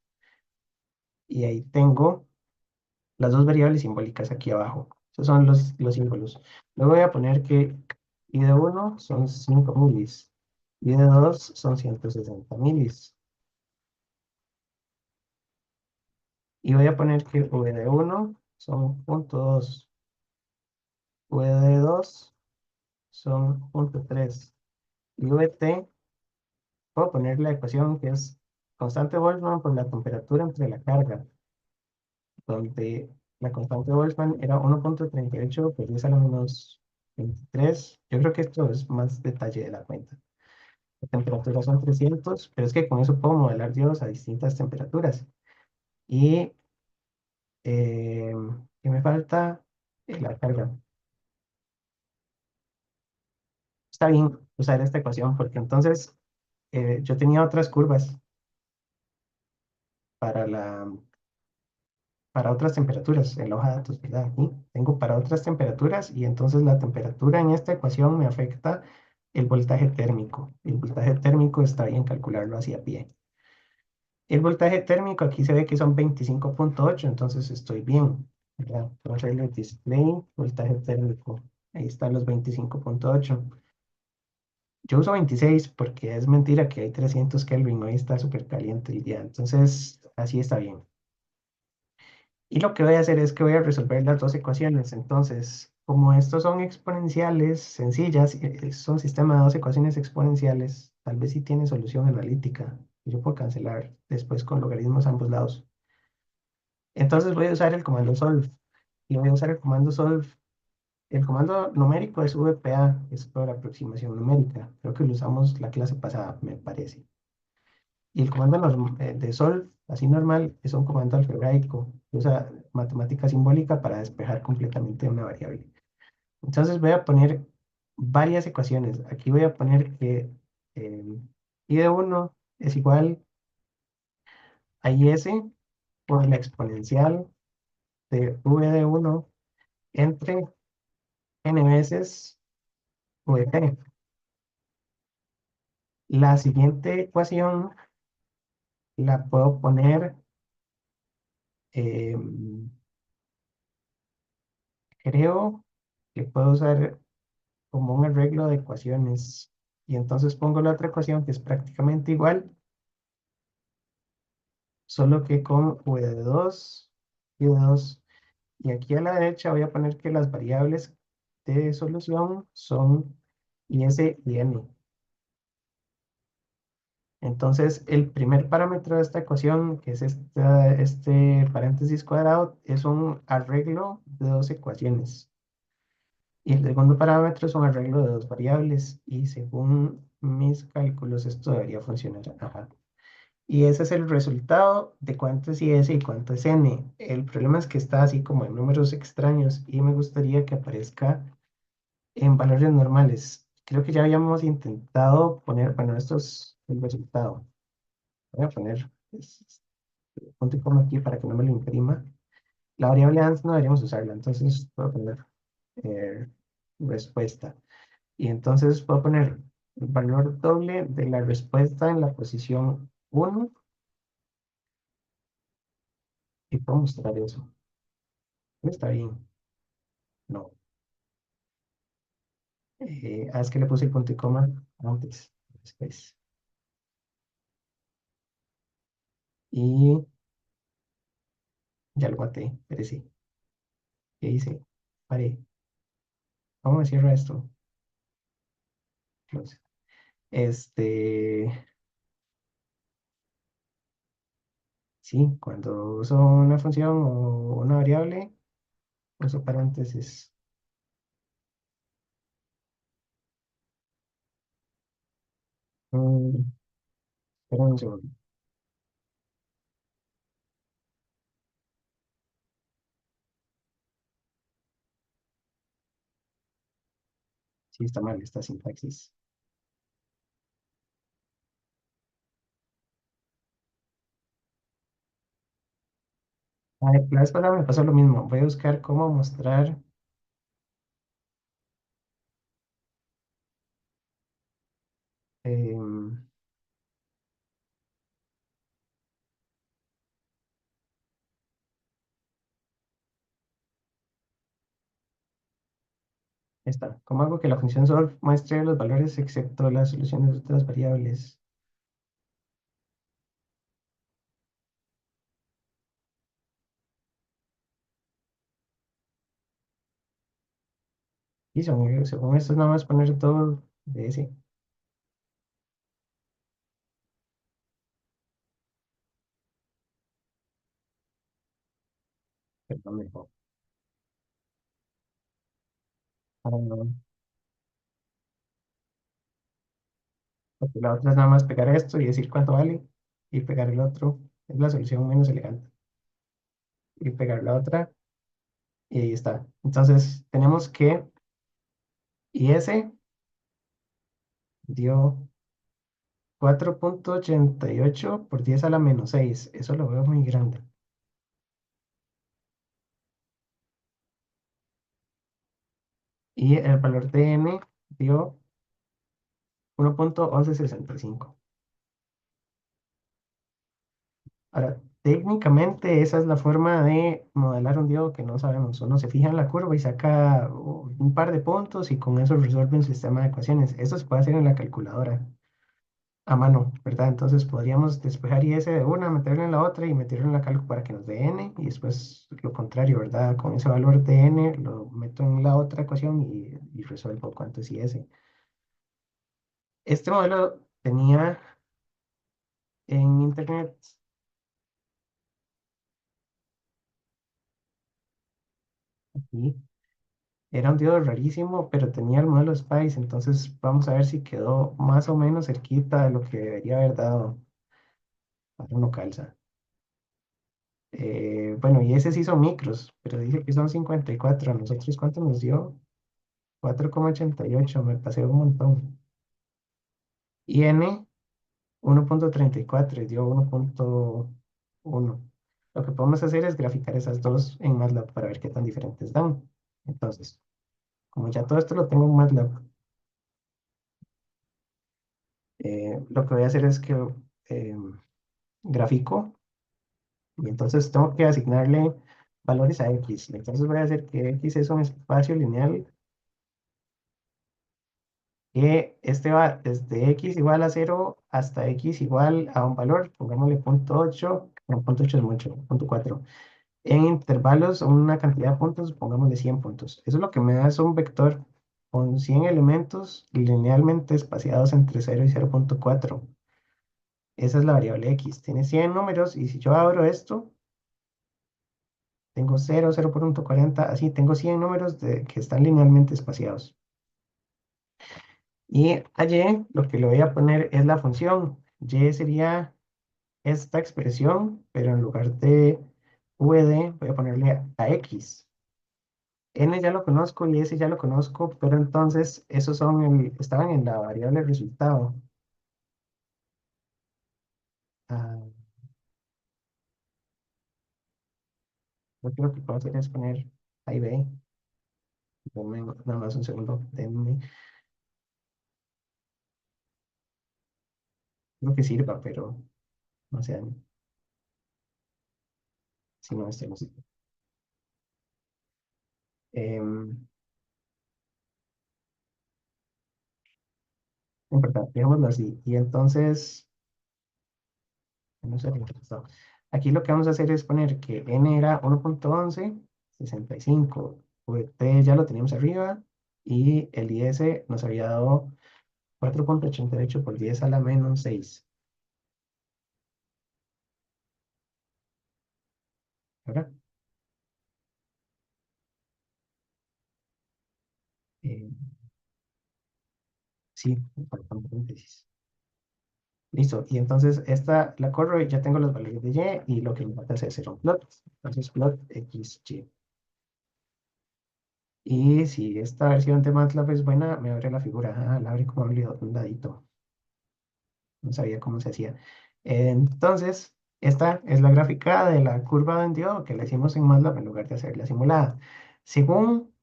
Y ahí tengo las dos variables simbólicas aquí abajo. Esos son los símbolos. Luego voy a poner que i de 1 son 5 milis. Y de 2 son 160 milis. Y voy a poner que v de 1 son 0.2. V de 2 son 0.3. Y vt, puedo poner la ecuación que es constante Boltzmann por la temperatura entre la carga, donde la constante de Boltzmann era 1.38 por 10 a la menos 23. Yo creo que esto es más detalle de la cuenta. La temperatura son 300, pero es que con eso puedo modelar diodos a distintas temperaturas. Y, eh, ¿qué me falta? La carga. Está bien usar esta ecuación porque entonces yo tenía otras curvas para para otras temperaturas en la hoja de datos, ¿verdad? Aquí tengo para otras temperaturas y entonces la temperatura en esta ecuación me afecta el voltaje térmico. El voltaje térmico está bien calcularlo hacia pie. El voltaje térmico aquí se ve que son 25.8, entonces estoy bien, ¿verdad? Vamos a hacerle display, voltaje térmico. Ahí están los 25.8. Yo uso 26 porque es mentira que hay 300 Kelvin, hoy está súper caliente el día, entonces así está bien. Y lo que voy a hacer es que voy a resolver las dos ecuaciones. Entonces, como estos son exponenciales sencillas, es un sistema de dos ecuaciones exponenciales, tal vez sí tiene solución analítica. Y yo puedo cancelar después con logaritmos a ambos lados. Entonces voy a usar el comando solve. Y voy a usar el comando solve. El comando numérico es VPA, es por aproximación numérica. Creo que lo usamos la clase pasada, me parece. Y el comando de solve, así normal, es un comando algebraico. Usa matemática simbólica para despejar completamente una variable. Entonces voy a poner varias ecuaciones. Aquí voy a poner que eh, i de 1 es igual a is por la exponencial de v de 1 entre n veces vt. La siguiente ecuación la puedo poner, eh, creo que puedo usar como un arreglo de ecuaciones. Y entonces pongo la otra ecuación que es prácticamente igual, solo que con v de 2 y de 2. Y aquí a la derecha voy a poner que las variables de solución son is y n. Entonces, el primer parámetro de esta ecuación, que es este paréntesis cuadrado, es un arreglo de dos ecuaciones. Y el segundo parámetro es un arreglo de dos variables. Y según mis cálculos, esto debería funcionar. Ajá. Y ese es el resultado de cuánto es S y cuánto es N. El problema es que está así como en números extraños y me gustaría que aparezca en valores normales. Creo que ya habíamos intentado poner, bueno, esto es el resultado. Voy a poner punto y coma aquí para que no me lo imprima. La variable ANS no deberíamos usarla, entonces voy a poner eh, respuesta. Y entonces puedo poner el valor doble de la respuesta en la posición uno y puedo mostrar eso. Está bien. No. Es que le puse el punto y coma antes. Después. Y ya lo maté. Pero sí. ¿Qué hice? Paré. ¿Cómo me cierra esto? Close. Este. Sí, cuando uso una función o una variable, uso paréntesis. Mm, espera un segundo. Sí, está mal esta sintaxis. A ver, la vez pasada me pasó lo mismo. Voy a buscar cómo mostrar. em, ¿Cómo hago que la función solve muestre los valores excepto las soluciones de otras variables? Y según esto, nada más poner todo de ese. Perdón, mejor. Porque la otra es nada más pegar esto y decir cuánto vale. Y pegar el otro. Es la solución menos elegante. Y pegar la otra. Y ahí está. Entonces, tenemos que y ese dio 4,88 por 10 a la menos 6. Eso lo veo muy grande. Y el valor de n dio 1,1165. Ahora, técnicamente esa es la forma de modelar un diodo que no sabemos. Uno se fija en la curva y saca un par de puntos y con eso resuelve un sistema de ecuaciones. Eso se puede hacer en la calculadora a mano, ¿verdad? Entonces podríamos despejar y ese de una, meterlo en la otra y meterlo en la calco para que nos dé n y después lo contrario, ¿verdad? Con ese valor de n lo meto en la otra ecuación y resuelvo cuánto es y ese. Este modelo tenía en internet y era un diodo rarísimo, pero tenía el modelo Spice, entonces vamos a ver si quedó más o menos cerquita de lo que debería haber dado para uno calza. Bueno, y ese sí son micros, pero dice que son 54. ¿A nosotros cuánto nos dio? 4,88, me pasé un montón. Y N, 1,34 y dio 1,1. Lo que podemos hacer es graficar esas dos en MATLAB para ver qué tan diferentes dan. Entonces, como ya todo esto lo tengo en MATLAB, lo que voy a hacer es que eh, grafico y entonces tengo que asignarle valores a X. Entonces voy a hacer que X es un espacio lineal que este va desde X igual a 0 hasta X igual a un valor, pongámosle 0,8, no, 0,8 es mucho, 0,4. En intervalos, una cantidad de puntos, pongámosle 100 puntos. Eso lo que me da es un vector con 100 elementos linealmente espaciados entre 0 y 0,4. Esa es la variable X. Tiene 100 números y si yo abro esto, tengo 0, 0,40, así tengo 100 números que están linealmente espaciados. Y a Y lo que le voy a poner es la función. Y sería esta expresión, pero en lugar de VD voy a ponerle a X. N ya lo conozco y S ya lo conozco, pero entonces esos estaban en la variable resultado. Ah, lo que puedo hacer es poner A y B. Denme nada más un segundo. Denme. Creo que sirva, pero no sé si no, este no sirve. Em, no importa, dejémoslo así. Y entonces, no sé, aquí lo que vamos a hacer es poner que n era 1.1165. T ya lo teníamos arriba y el IS nos había dado 4.88 por 10 a la menos 6. ¿Verdad? Eh, sí, faltan paréntesis. Listo. Y entonces esta la corro y ya tengo los valores de y lo que me falta es hacer un plot. Entonces plot x, y. Y si esta versión de MATLAB es buena, me abre la figura. Ah, la abre como un ladito. No sabía cómo se hacía. Entonces, esta es la gráfica de la curva de diodo que la hicimos en MATLAB en lugar de hacerla simulada. Según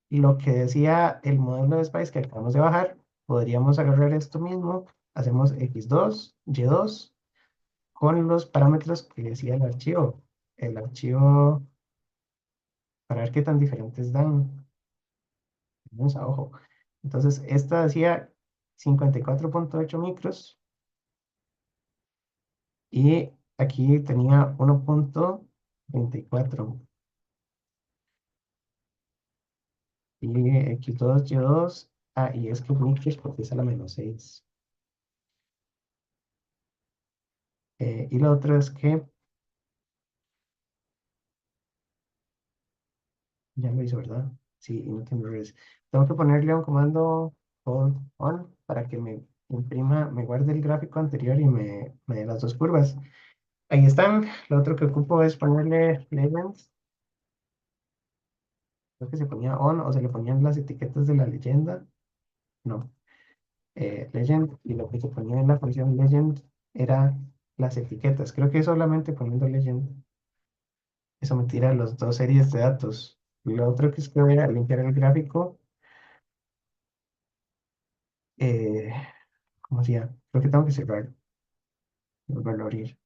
lo que decía el modelo de Spice que acabamos de bajar, podríamos agarrar esto mismo, hacemos x2, y2 con los parámetros que decía el archivo. El archivo, para ver qué tan diferentes dan. Vamos a ojo. Entonces, esta decía 54.8 micros y aquí tenía 1.34 y x2, y2. Ah, y es que micros porque es a la menos 6. Y lo otro es que, ya lo hizo, ¿verdad? Sí, y no tengo errores. Tengo que ponerle un comando hold on para que me imprima, me guarde el gráfico anterior y me dé las dos curvas. Ahí están. Lo otro que ocupo es ponerle legends. Creo que se ponía on o se le ponían las etiquetas de la leyenda. No, legend. Y lo que se ponía en la función legend era las etiquetas. Creo que solamente poniendo legend, eso me tira las dos series de datos. Y lo otro que es que voy a limpiar el gráfico. eh, ¿Cómo hacía? Creo que tengo que cerrar, volverlo a abrir.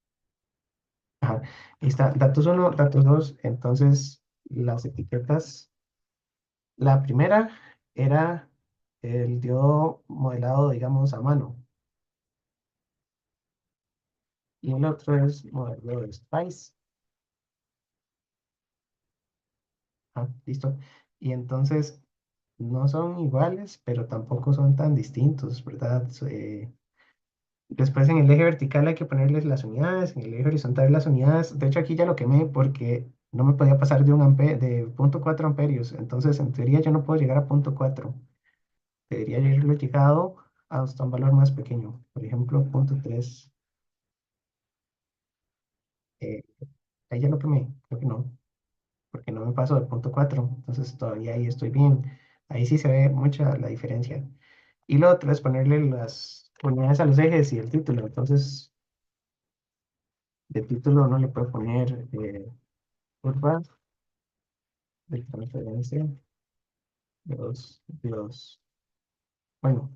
Ajá. Ahí está, datos uno, datos 2. Entonces, las etiquetas. La primera era el diodo modelado, digamos, a mano. Y el otro es modelo de Spice. Ah, listo. Y entonces no son iguales, pero tampoco son tan distintos, ¿verdad? Después en el eje vertical hay que ponerles las unidades, en el eje horizontal las unidades. De hecho, aquí ya lo quemé porque no me podía pasar de de 0.4 amperios. Entonces, en teoría, yo no puedo llegar a 0.4. Debería haberlo llegado hasta un valor más pequeño. Por ejemplo, 0.3. Eh, Ahí ya lo quemé, creo que no, porque no me paso del 0.4. Entonces, todavía ahí estoy bien. Ahí sí se ve mucha la diferencia. Y lo otro es ponerle las unidades a los ejes y el título. Entonces, de título no le puedo poner curva de transferencia de bueno,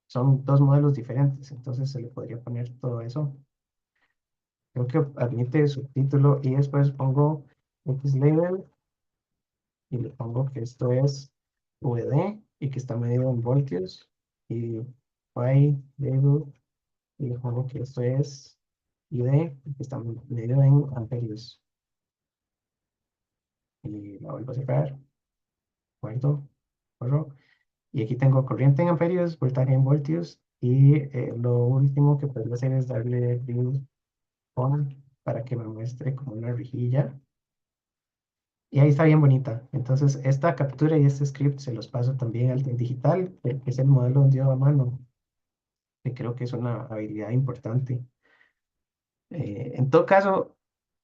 son dos modelos diferentes, entonces se le podría poner todo eso. Creo que admite subtítulo y después pongo xlabel y le pongo que esto es VD y que está medido en voltios y y label y le pongo que esto es ID y que está medido en amperios. Y la vuelvo a cerrar, guardo, corro. Y aquí tengo corriente en amperios, voltaje en voltios. Y lo último que puedo hacer es darle build on para que me muestre como una rejilla. Y ahí está bien bonita. Entonces, esta captura y este script se los paso también al digital, que es el modelo de un diodo a mano, que creo que es una habilidad importante. En todo caso,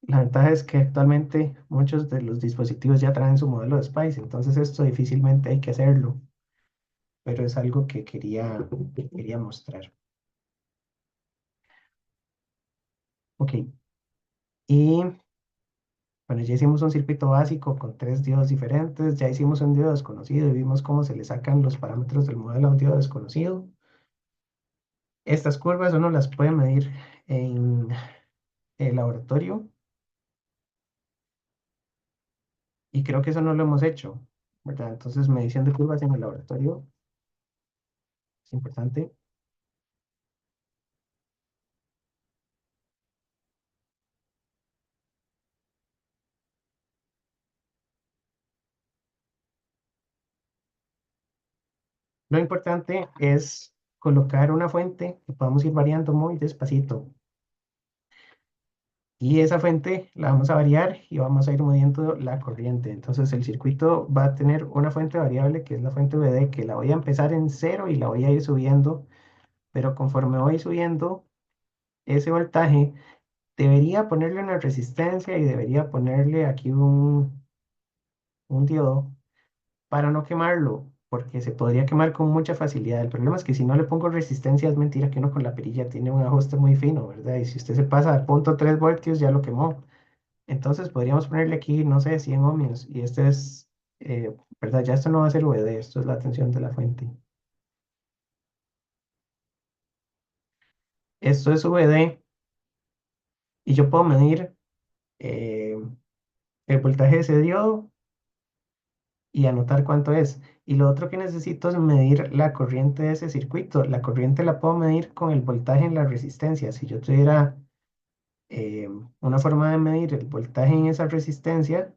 la ventaja es que actualmente muchos de los dispositivos ya traen su modelo de Spice, entonces esto difícilmente hay que hacerlo, pero es algo que quería mostrar. Ok, y Bueno, ya hicimos un circuito básico con tres diodos diferentes, ya hicimos un diodo desconocido y vimos cómo se le sacan los parámetros del modelo a un diodo desconocido. Estas curvas uno las puede medir en el laboratorio y creo que eso no lo hemos hecho, ¿verdad? Entonces, medición de curvas en el laboratorio es importante. Lo importante es colocar una fuente que podamos ir variando muy despacito. Y esa fuente la vamos a variar y vamos a ir midiendo la corriente. Entonces el circuito va a tener una fuente variable que es la fuente VD, que la voy a empezar en cero y la voy a ir subiendo, pero conforme voy subiendo ese voltaje, debería ponerle una resistencia y debería ponerle aquí un diodo para no quemarlo, porque se podría quemar con mucha facilidad. El problema es que si no le pongo resistencia, es mentira que uno con la perilla tiene un ajuste muy fino, ¿verdad? Y si usted se pasa a 0.3 voltios, ya lo quemó. Entonces podríamos ponerle aquí, no sé, 100 ohmios. Y este es, ¿verdad? Ya esto no va a ser VD, esto es la tensión de la fuente. Esto es VD y yo puedo medir eh, el voltaje de ese diodo y anotar cuánto es. Y lo otro que necesito es medir la corriente de ese circuito. La corriente la puedo medir con el voltaje en la resistencia. Si yo tuviera una forma de medir el voltaje en esa resistencia,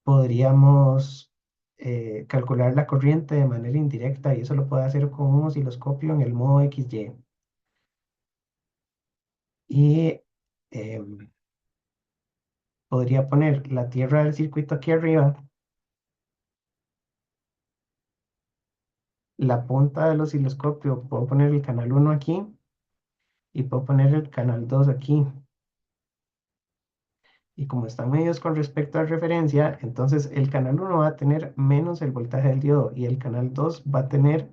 podríamos calcular la corriente de manera indirecta y eso lo puede hacer con un osciloscopio en el modo XY. Y podría poner la tierra del circuito aquí arriba, la punta del osciloscopio, puedo poner el canal 1 aquí y puedo poner el canal 2 aquí. Y como están medidos con respecto a referencia, entonces el canal 1 va a tener menos el voltaje del diodo y el canal 2 va a tener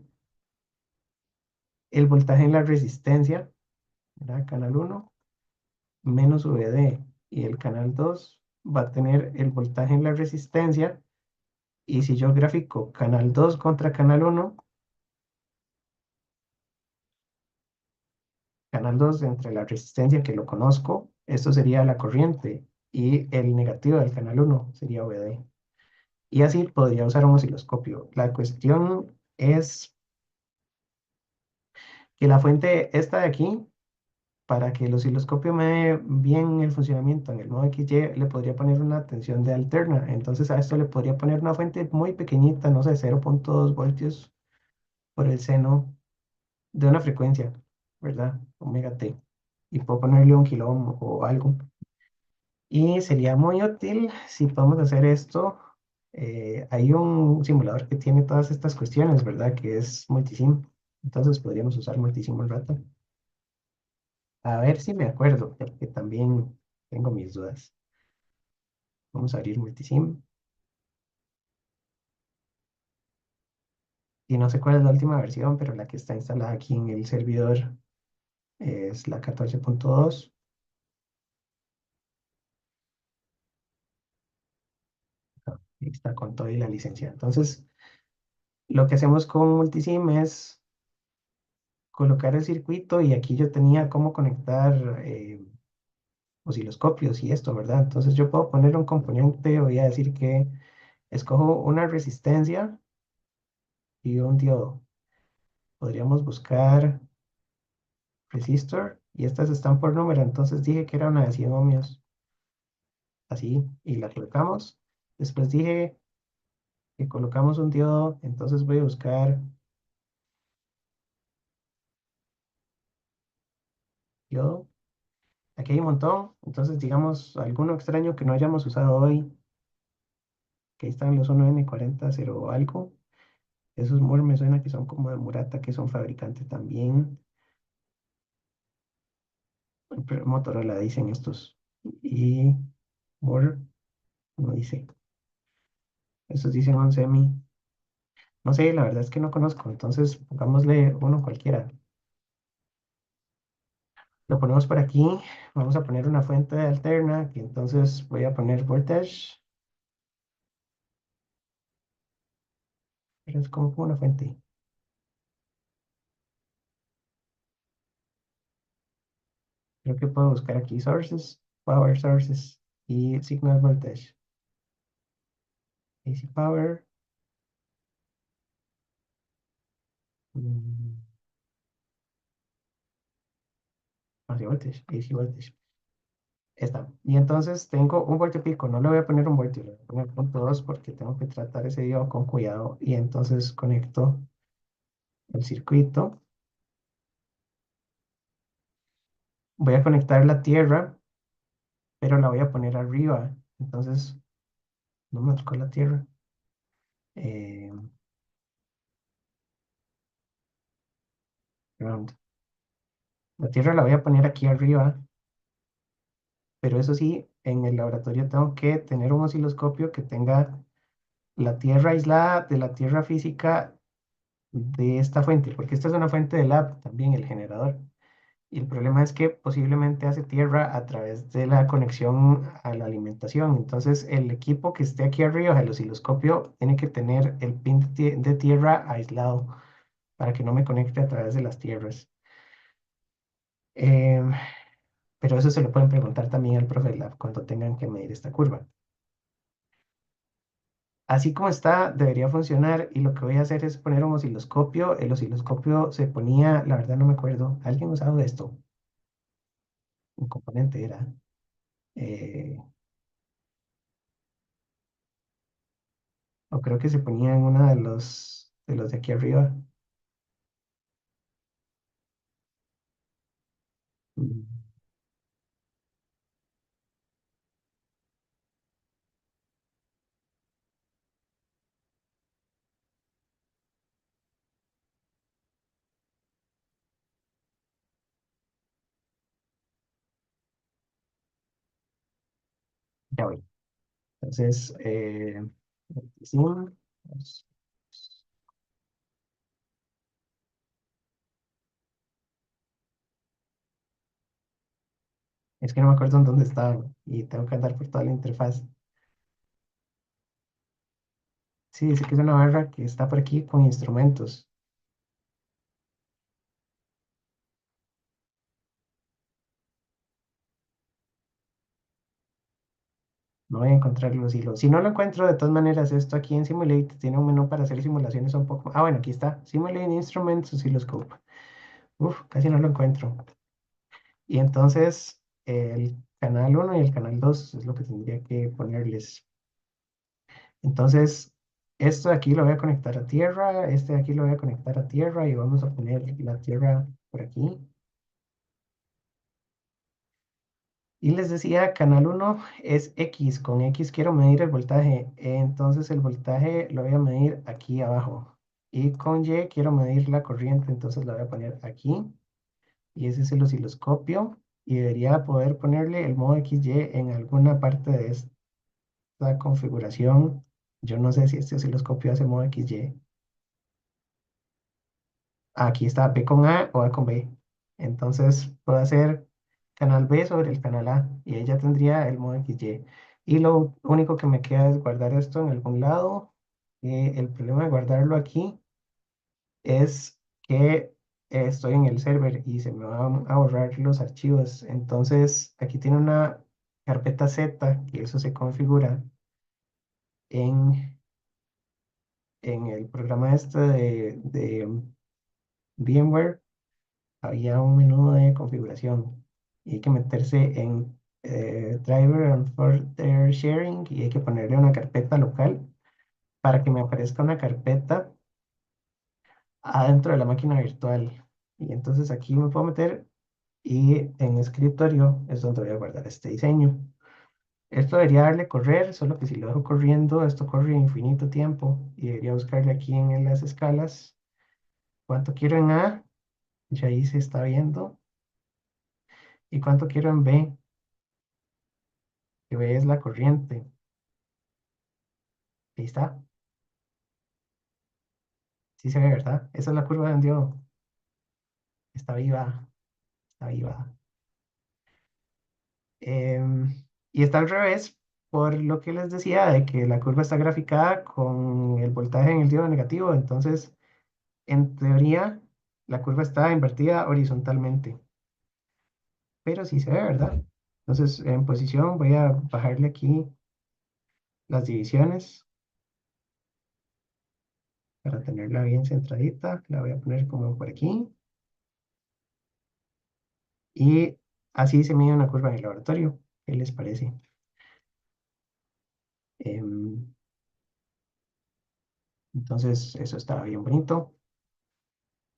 el voltaje en la resistencia, ¿verdad? Canal 1 menos VD y el canal 2 va a tener el voltaje en la resistencia y si yo grafico canal 2 contra canal 1, canal 2 entre la resistencia que lo conozco, esto sería la corriente y el negativo del canal 1 sería VD. Y así podría usar un osciloscopio. La cuestión es que la fuente esta de aquí, para que el osciloscopio me dé bien el funcionamiento en el modo XY, le podría poner una tensión de alterna. Entonces a esto le podría poner una fuente muy pequeñita, no sé, 0.2 voltios por el seno de una frecuencia, ¿verdad? Omega T. Y puedo ponerle un kilo ohm o algo. Y sería muy útil si podemos hacer esto. Hay un simulador que tiene todas estas cuestiones, ¿verdad? Que es Multisim. Entonces podríamos usar Multisim un rato. A ver si me acuerdo, porque también tengo mis dudas. Vamos a abrir Multisim. Y no sé cuál es la última versión, pero la que está instalada aquí en el servidor es la 14.2. Ahí está con toda y la licencia. Entonces, lo que hacemos con Multisim es colocar el circuito y aquí yo tenía cómo conectar osciloscopios y esto, ¿verdad? Entonces yo puedo poner un componente, voy a decir que escojo una resistencia y un diodo. Podríamos buscar resistor y estas están por número, entonces dije que era una de 100 ohmios, así, y la colocamos. Después dije que colocamos un diodo, entonces voy a buscar diodo. Aquí hay un montón, entonces digamos alguno extraño que no hayamos usado hoy, que ahí están los 1N40 o algo. Esos Moore me suena que son como de Murata, que son fabricantes también. Pero Motorola dicen estos. Y Moore no dice. Estos dicen un semi. No sé, la verdad es que no conozco. Entonces pongámosle uno cualquiera. Lo ponemos por aquí. Vamos a poner una fuente alterna, que entonces voy a poner voltage, pero es como una fuente. Creo que puedo buscar aquí sources, power sources y signal voltage. AC power, mm, AC voltage. Está. Y entonces tengo un voltio pico, no le voy a poner un voltio, le voy a poner punto 2 porque tengo que tratar ese diodo con cuidado. Y entonces conecto el circuito. Voy a conectar la tierra, pero la voy a poner arriba. Entonces no me tocó la tierra. Eh, ground. La tierra la voy a poner aquí arriba, pero eso sí, en el laboratorio tengo que tener un osciloscopio que tenga la tierra aislada de la tierra física de esta fuente, porque esta es una fuente de lab también, el generador. Y el problema es que posiblemente hace tierra a través de la conexión a la alimentación. Entonces, el equipo que esté aquí arriba, el osciloscopio, tiene que tener el pin de tierra aislado para que no me conecte a través de las tierras. Em, pero eso se lo pueden preguntar también al profe Lab cuando tengan que medir esta curva. Así como está, debería funcionar y lo que voy a hacer es poner un osciloscopio. El osciloscopio se ponía, la verdad no me acuerdo, ¿alguien usaba esto? Un componente era. eh, o creo que se ponía en uno de los de aquí arriba. Mm, ya voy. Entonces, sí, pues, es que no me acuerdo en dónde estaba y tengo que andar por toda la interfaz. Sí, dice que es una barra que está por aquí con instrumentos. No voy a encontrar los hilos. Si no lo encuentro, de todas maneras, esto aquí en Simulate tiene un menú para hacer simulaciones un poco. Ah, bueno, aquí está. Simulate Instruments, Oscilloscope. Uf, casi no lo encuentro. Y entonces, el canal uno y el canal 2 es lo que tendría que ponerles. Entonces, esto de aquí lo voy a conectar a tierra, este de aquí lo voy a conectar a tierra y vamos a poner la tierra por aquí. Y les decía, canal uno es X, con X quiero medir el voltaje, entonces el voltaje lo voy a medir aquí abajo. Y con Y quiero medir la corriente, entonces la voy a poner aquí. Y ese es el osciloscopio y debería poder ponerle el modo XY en alguna parte de esta configuración. Yo no sé si este osciloscopio hace modo XY. Aquí está B con A o A con B. Entonces puedo hacer canal B sobre el canal A y ahí ya tendría el modo XY. Y lo único que me queda es guardar esto en algún lado. El problema de guardarlo aquí es que estoy en el server y se me van a borrar los archivos. Entonces aquí tiene una carpeta Z, que eso se configura en, en el programa este de VMware. Había un menú de configuración y hay que meterse en Driver and Further Sharing y hay que ponerle una carpeta local para que me aparezca una carpeta adentro de la máquina virtual. Y entonces aquí me puedo meter y en escritorio es donde voy a guardar este diseño. Esto debería darle correr, solo que si lo dejo corriendo, esto corre infinito tiempo y debería buscarle aquí en las escalas cuánto quiero en A, ya ahí se está viendo, y cuánto quiero en B, que B es la corriente. Ahí está, sí se ve, ¿verdad? Esa es la curva de un diodo. Está viva, está viva. Y está al revés, por lo que les decía de que la curva está graficada con el voltaje en el diodo negativo. Entonces, en teoría, la curva está invertida horizontalmente, pero sí se ve, ¿verdad? Entonces, en posición voy a bajarle aquí las divisiones para tenerla bien centradita. La voy a poner como por aquí. Y así se mide una curva en el laboratorio. ¿Qué les parece? Em, entonces, eso está bien bonito.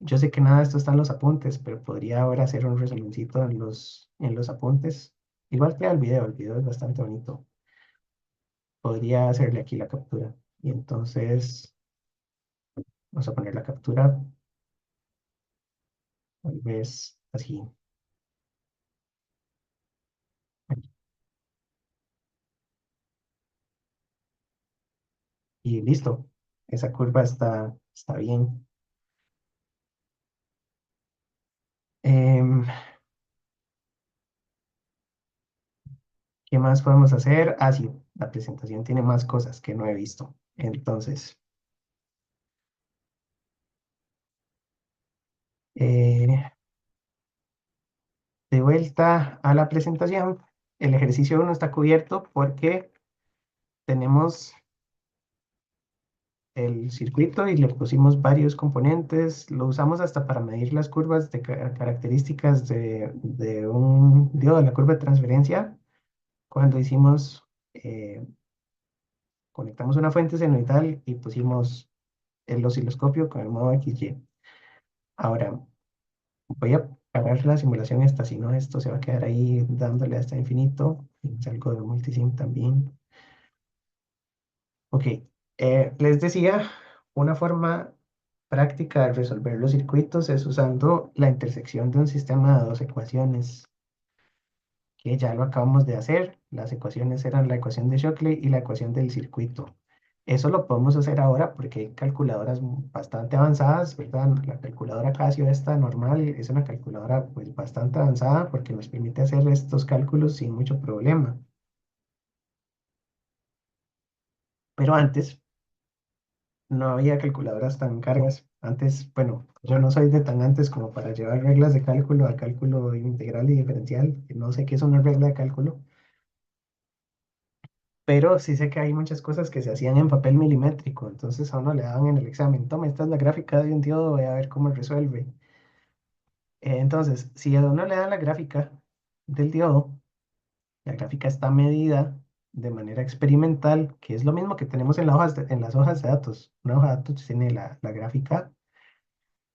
Yo sé que nada de esto está en los apuntes, pero podría ahora hacer un resumencito en los apuntes. Igual que el video es bastante bonito. Podría hacerle aquí la captura. Y entonces, vamos a poner la captura, tal vez así. Y listo. Esa curva está bien. Em, ¿Qué más podemos hacer? Ah, sí, la presentación tiene más cosas que no he visto. Entonces, eh, de vuelta a la presentación, el ejercicio uno está cubierto porque tenemos el circuito y le pusimos varios componentes. Lo usamos hasta para medir las curvas de características de un diodo, de la curva de transferencia. Cuando conectamos una fuente senoidal y pusimos el osciloscopio con el modo XY. Ahora, voy a parar la simulación esta, si no esto se va a quedar ahí dándole hasta infinito. Y salgo de multisim también. Ok, les decía, una forma práctica de resolver los circuitos es usando la intersección de un sistema de dos ecuaciones, que ya lo acabamos de hacer. Las ecuaciones eran la ecuación de Shockley y la ecuación del circuito. Eso lo podemos hacer ahora porque hay calculadoras bastante avanzadas, ¿verdad? La calculadora Casio esta normal es una calculadora pues bastante avanzada porque nos permite hacer estos cálculos sin mucho problema. Pero antes no había calculadoras tan cargas. Antes, bueno, yo no soy de tan antes como para llevar reglas de cálculo a cálculo integral y diferencial, que no sé qué es una regla de cálculo, pero sí sé que hay muchas cosas que se hacían en papel milimétrico. Entonces a uno le daban en el examen, toma, esta es la gráfica de un diodo, voy a ver cómo resuelve. Entonces, si a uno le dan la gráfica del diodo, la gráfica está medida de manera experimental, que es lo mismo que tenemos en, en las hojas de datos. Una hoja de datos tiene la gráfica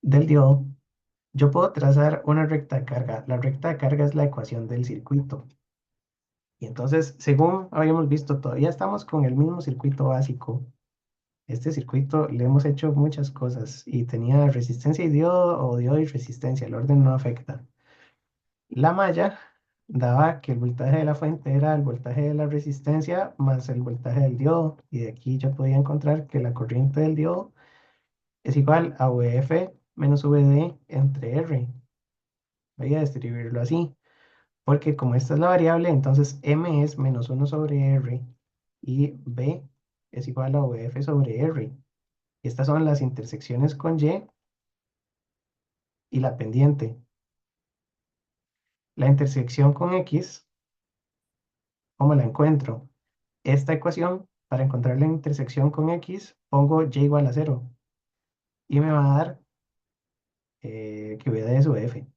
del diodo. Yo puedo trazar una recta de carga. La recta de carga es la ecuación del circuito. Y entonces, según habíamos visto, todavía estamos con el mismo circuito básico. Este circuito le hemos hecho muchas cosas y tenía resistencia y diodo o diodo y resistencia. El orden no afecta. La malla daba que el voltaje de la fuente era el voltaje de la resistencia más el voltaje del diodo. Y de aquí yo podía encontrar que la corriente del diodo es igual a VF menos VD entre R. Voy a distribuirlo así. Porque como esta es la variable, entonces m es menos uno sobre r y b es igual a VF sobre r. Y estas son las intersecciones con y la pendiente. La intersección con x, ¿cómo la encuentro? Esta ecuación, para encontrar la intersección con x, pongo y igual a cero y me va a dar que v de su f.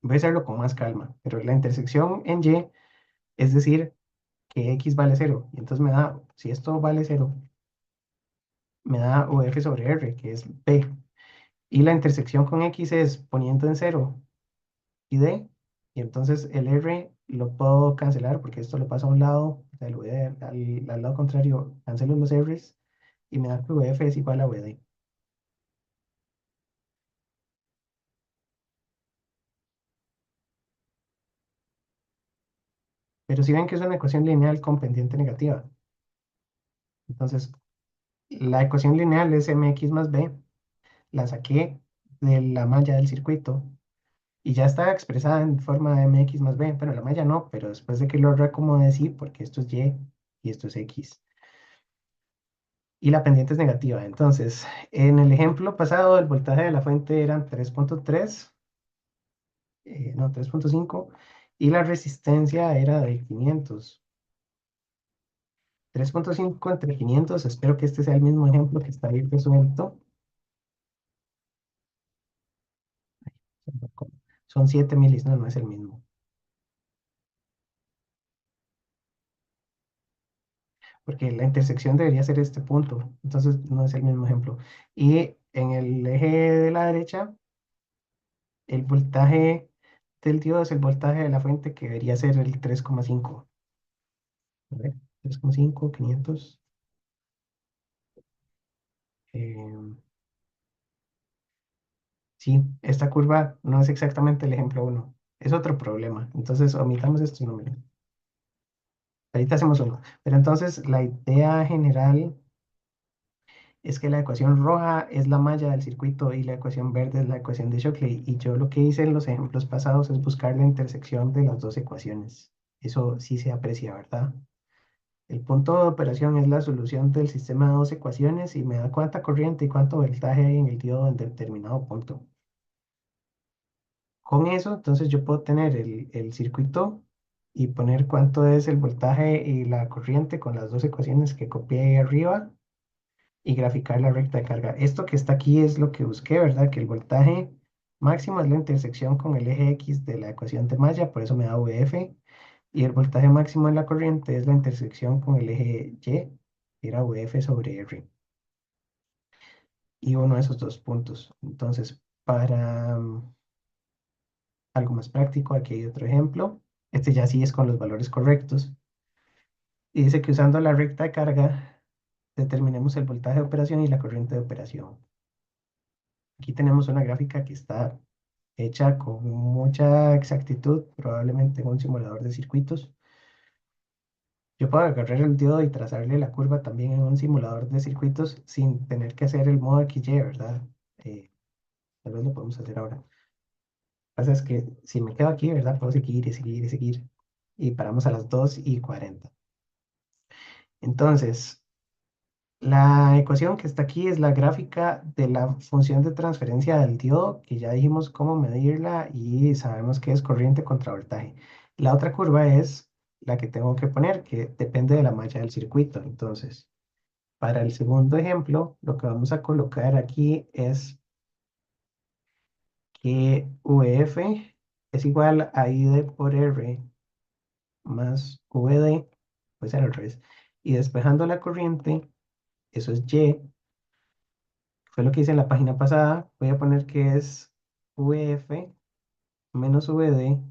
Voy a hacerlo con más calma, pero la intersección en y es decir que x vale cero. Y entonces me da, si esto vale cero, me da UF sobre R, que es P. Y la intersección con X es poniendo en cero y D. Y entonces el R lo puedo cancelar porque esto lo paso a un lado, o sea, lo voy al lado contrario, cancelo los R's y me da que UF es igual a VD. Pero si ven que es una ecuación lineal con pendiente negativa. Entonces, la ecuación lineal es mx más b, la saqué de la malla del circuito Y ya está expresada en forma de mx más b, pero la malla no, pero después de que lo reacomode sí, porque esto es y y esto es x. Y la pendiente es negativa. Entonces, en el ejemplo pasado, el voltaje de la fuente eran 3.3, no, 3.5, y la resistencia era de 500. 3.5 entre 500, espero que este sea el mismo ejemplo que está ahí resuelto. Son 7 milis, no, no es el mismo. Porque la intersección debería ser este punto, entonces no es el mismo ejemplo. Y en el eje de la derecha, el voltaje del diodo es el voltaje de la fuente que debería ser el 3,5. A ver, 3,5, 500. eh, sí, esta curva no es exactamente el ejemplo uno, es otro problema. Entonces omitamos estos números. Ahorita hacemos uno. Pero entonces la idea general es que la ecuación roja es la malla del circuito y la ecuación verde es la ecuación de Shockley. Y yo lo que hice en los ejemplos pasados es buscar la intersección de las dos ecuaciones. Eso sí se aprecia, ¿verdad? El punto de operación es la solución del sistema de dos ecuaciones y me da cuánta corriente y cuánto voltaje hay en el diodo en determinado punto. Con eso, entonces yo puedo tener el circuito y poner cuánto es el voltaje y la corriente con las dos ecuaciones que copié ahí arriba y graficar la recta de carga. Esto que está aquí es lo que busqué, ¿verdad? Que el voltaje máximo es la intersección con el eje X de la ecuación de malla, por eso me da VF, y el voltaje máximo en la corriente es la intersección con el eje Y, que era VF sobre R, y uno de esos dos puntos. Entonces, para algo más práctico, aquí hay otro ejemplo. Este ya sí es con los valores correctos. Y dice que usando la recta de carga, determinemos el voltaje de operación y la corriente de operación. Aquí tenemos una gráfica que está hecha con mucha exactitud, probablemente en un simulador de circuitos. Yo puedo agarrar el diodo y trazarle la curva también en un simulador de circuitos sin tener que hacer el modo XY, ¿verdad? Eh, Tal vez lo podemos hacer ahora. Lo que pasa es que si me quedo aquí, ¿verdad? Puedo seguir y seguir y seguir. Y paramos a las 2:40. Entonces, la ecuación que está aquí es la gráfica de la función de transferencia del diodo, que ya dijimos cómo medirla y sabemos que es corriente contra voltaje. La otra curva es la que tengo que poner, que depende de la malla del circuito. Entonces, para el segundo ejemplo, lo que vamos a colocar aquí es que VF es igual a ID por R más VD, pues al revés. Y despejando la corriente, eso es Y. Fue lo que hice en la página pasada. Voy a poner que es VF menos VD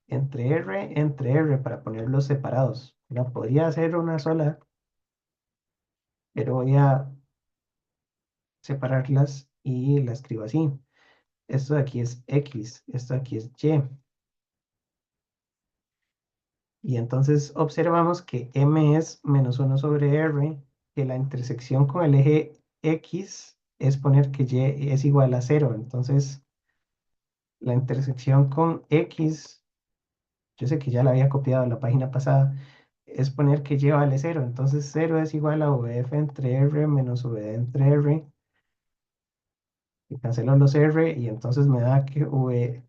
entre R para ponerlos separados. La podría hacer una sola, pero voy a separarlas y la escribo así. Esto de aquí es X, esto de aquí es Y. Y entonces observamos que M es menos 1 sobre R, que la intersección con el eje X es poner que Y es igual a 0. Entonces, la intersección con X, yo sé que ya la había copiado en la página pasada, es poner que Y vale 0. Entonces 0 es igual a VF entre R menos VD entre R. Y cancelo los R y entonces me da que VD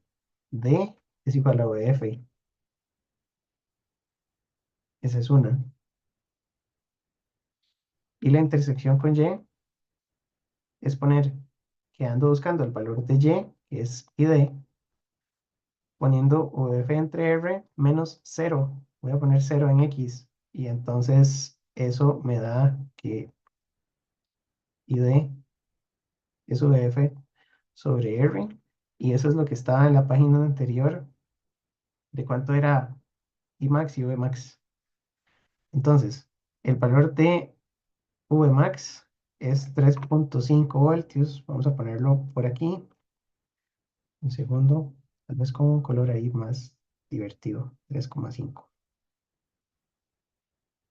es igual a VF. Esa es una. Y la intersección con Y es poner que ando buscando el valor de Y, que es ID, poniendo VF entre R menos 0. Voy a poner 0 en X. Y entonces eso me da que ID es VF sobre R, y eso es lo que estaba en la página anterior de cuánto era Imax y Vmax. Entonces, el valor de Vmax es 3.5 voltios. Vamos a ponerlo por aquí. Un segundo, tal vez con un color ahí más divertido, 3,5.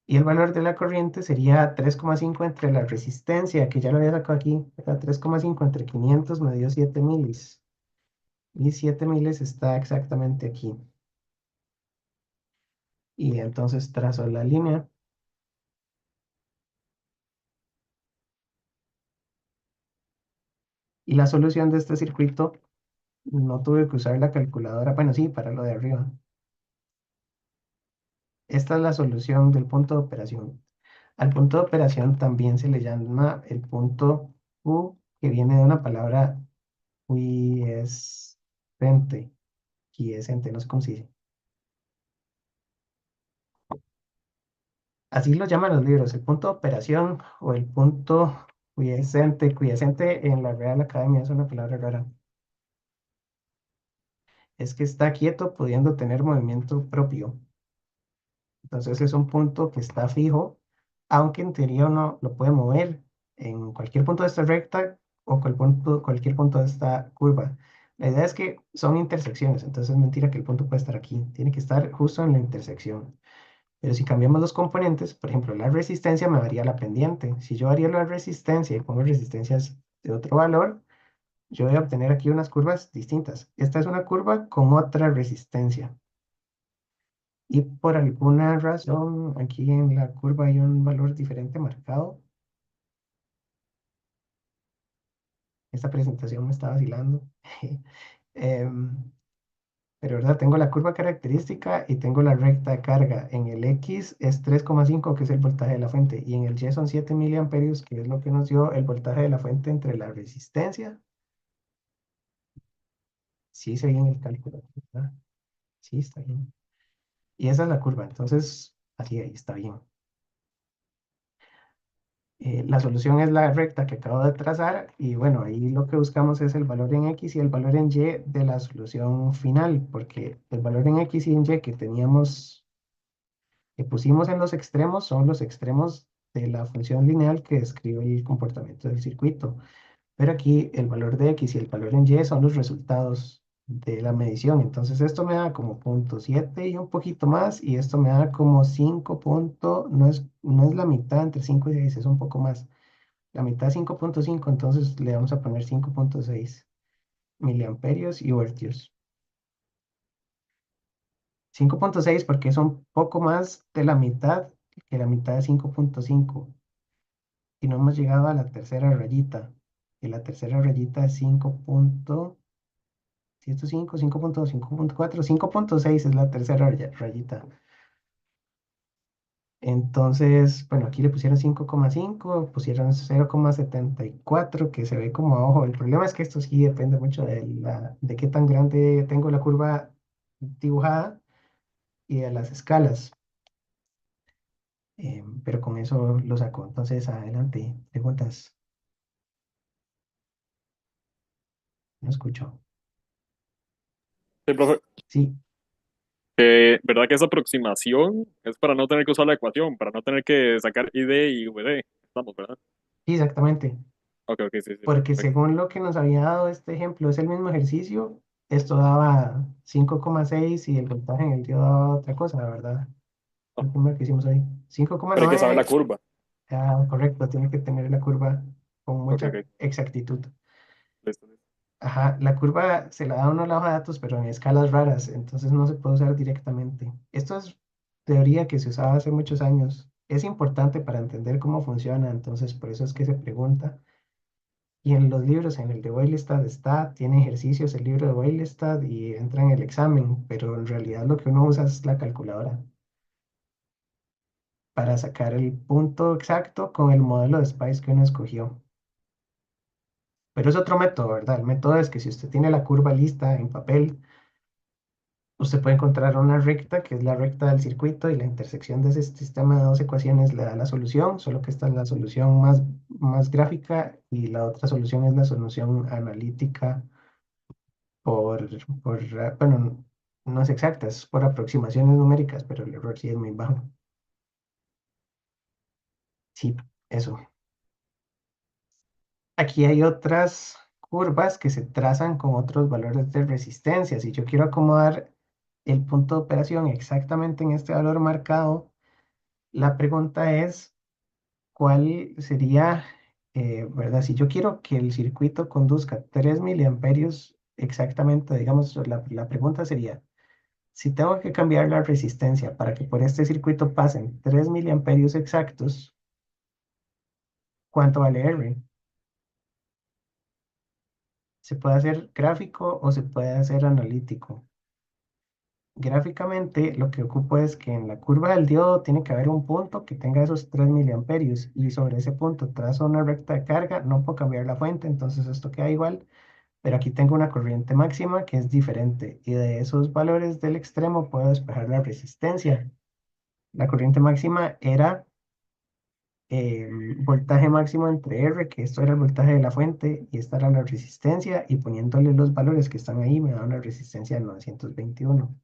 Y el valor de la corriente sería 3,5 entre la resistencia, que ya lo había sacado aquí, era 3,5 entre 500 me dio 7 milis. y 7000 está exactamente aquí. Y entonces trazo la línea. Y la solución de este circuito, no tuve que usar la calculadora, bueno, sí, para lo de arriba. Esta es la solución del punto de operación. Al punto de operación también se le llama el punto Q, que viene de una palabra quiescente. Quiescente, no sé cómo se dice. Así lo llaman los libros, el punto de operación o el punto quiescente. Quiescente en la Real Academia es una palabra rara. Es que está quieto pudiendo tener movimiento propio. Entonces es un punto que está fijo, aunque en teoría uno lo puede mover en cualquier punto de esta recta o cualquier punto de esta curva. La idea es que son intersecciones, entonces es mentira que el punto puede estar aquí, tiene que estar justo en la intersección. Pero si cambiamos los componentes, por ejemplo, la resistencia me varía la pendiente. Si yo varío la resistencia y pongo resistencias de otro valor, yo voy a obtener aquí unas curvas distintas. Esta es una curva con otra resistencia. Y por alguna razón, aquí en la curva hay un valor diferente marcado. Esta presentación me está vacilando. Em, pero, ¿verdad? Tengo la curva característica y tengo la recta de carga. En el X es 3,5, que es el voltaje de la fuente. Y en el Y son 7 miliamperios, que es lo que nos dio el voltaje de la fuente entre la resistencia. Sí, se bien el cálculo, ¿verdad? Sí, está bien. Y esa es la curva. Entonces, así ahí está bien. La solución es la recta que acabo de trazar y bueno, ahí lo que buscamos es el valor en X y el valor en Y de la solución final, porque el valor en X y en Y que teníamos, que pusimos en los extremos son los extremos de la función lineal que describe el comportamiento del circuito. Pero aquí el valor de X y el valor en Y son los resultados de la medición. Entonces esto me da como 0,7 y un poquito más y esto me da como 5 no es la mitad entre 5 y 6, es un poco más. La mitad es 5,5, entonces le vamos a poner 5,6 miliamperios y voltios. 5,6 porque es un poco más de la mitad que la mitad de 5,5. Y no hemos llegado a la tercera rayita. Y la tercera rayita es 5,5, 5,2, 5,4, 5,6 es la tercera rayita. Entonces, bueno, aquí le pusieron 5,5, pusieron 0,74, que se ve como a ojo. El problema es que esto sí depende mucho de qué tan grande tengo la curva dibujada y de las escalas. Pero con eso lo saco. Entonces, adelante. Preguntas. No escucho. Sí, profe, Sí, ¿verdad que esa aproximación es para no tener que usar la ecuación, para no tener que sacar ID y VD? Estamos, ¿verdad? sí, exactamente. Ok, ok, sí, sí, Porque perfecto. según lo que nos había dado este ejemplo, es el mismo ejercicio. Esto daba 5,6 y el voltaje en el diodo daba otra cosa, la verdad. Ah, El primero que hicimos hoy. pero hay que saber la 5,9, curva. correcto, tiene que tener la curva con Ok, mucha ok, exactitud. listo, listo. Ajá, la curva se la da a uno a la hoja de datos, pero en escalas raras, entonces no se puede usar directamente. Esto es teoría que se usaba hace muchos años. Es importante para entender cómo funciona, entonces por eso es que se pregunta. Y en los libros, en el de Weilestad está, tiene ejercicios el libro de Weilestad y entra en el examen, pero en realidad lo que uno usa es la calculadora para sacar el punto exacto con el modelo de Spice que uno escogió. Pero es otro método, ¿verdad? El método es que si usted tiene la curva lista en papel, usted puede encontrar una recta, que es la recta del circuito, y la intersección de ese sistema de dos ecuaciones le da la solución, solo que esta es la solución más gráfica y la otra solución es la solución analítica por, bueno, no es exacta, es por aproximaciones numéricas, pero el error sí es muy bajo. Sí, eso. Aquí hay otras curvas que se trazan con otros valores de resistencia. Si yo quiero acomodar el punto de operación exactamente en este valor marcado, la pregunta es, ¿cuál sería, verdad? Si yo quiero que el circuito conduzca 3 miliamperios, exactamente, digamos, la pregunta sería, si tengo que cambiar la resistencia para que por este circuito pasen 3 miliamperios exactos, ¿cuánto vale R? Se puede hacer gráfico o se puede hacer analítico. Gráficamente, lo que ocupo es que en la curva del diodo tiene que haber un punto que tenga esos 3 miliamperios y sobre ese punto trazo una recta de carga, no puedo cambiar la fuente, entonces esto queda igual, pero aquí tengo una corriente máxima que es diferente y de esos valores del extremo puedo despejar la resistencia. La corriente máxima era el voltaje máximo entre R, que esto era el voltaje de la fuente, y esta era la resistencia, y poniéndole los valores que están ahí me da una resistencia de 921.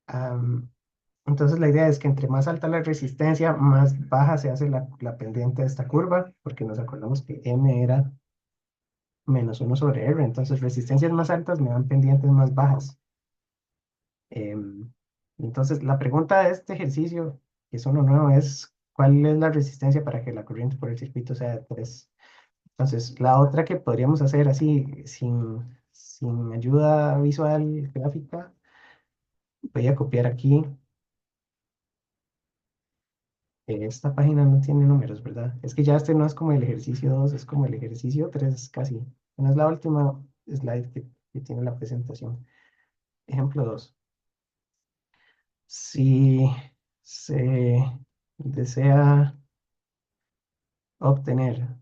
Am, entonces la idea es que entre más alta la resistencia, más baja se hace la pendiente de esta curva, porque nos acordamos que M era -1/R, entonces resistencias más altas me dan pendientes más bajas. Em, entonces, la pregunta de este ejercicio, que es uno nuevo, es ¿cuál es la resistencia para que la corriente por el circuito sea de 3? Entonces, la otra que podríamos hacer así, sin ayuda visual gráfica, voy a copiar aquí. Esta página no tiene números, ¿verdad? Es que ya este no es como el ejercicio 2, es como el ejercicio 3 casi. No es la última slide que tiene la presentación. Ejemplo 2. Si se desea obtener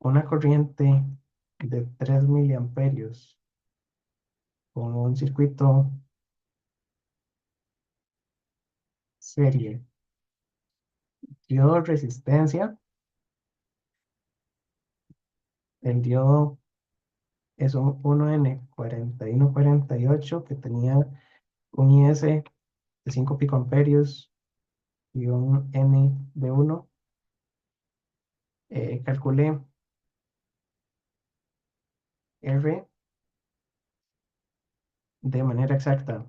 una corriente de 3 miliamperios con un circuito serie, diodo resistencia, el diodo es un 1N4148 que tenía un IS de 5 picoamperios y un N de 1. Calculé R de manera exacta,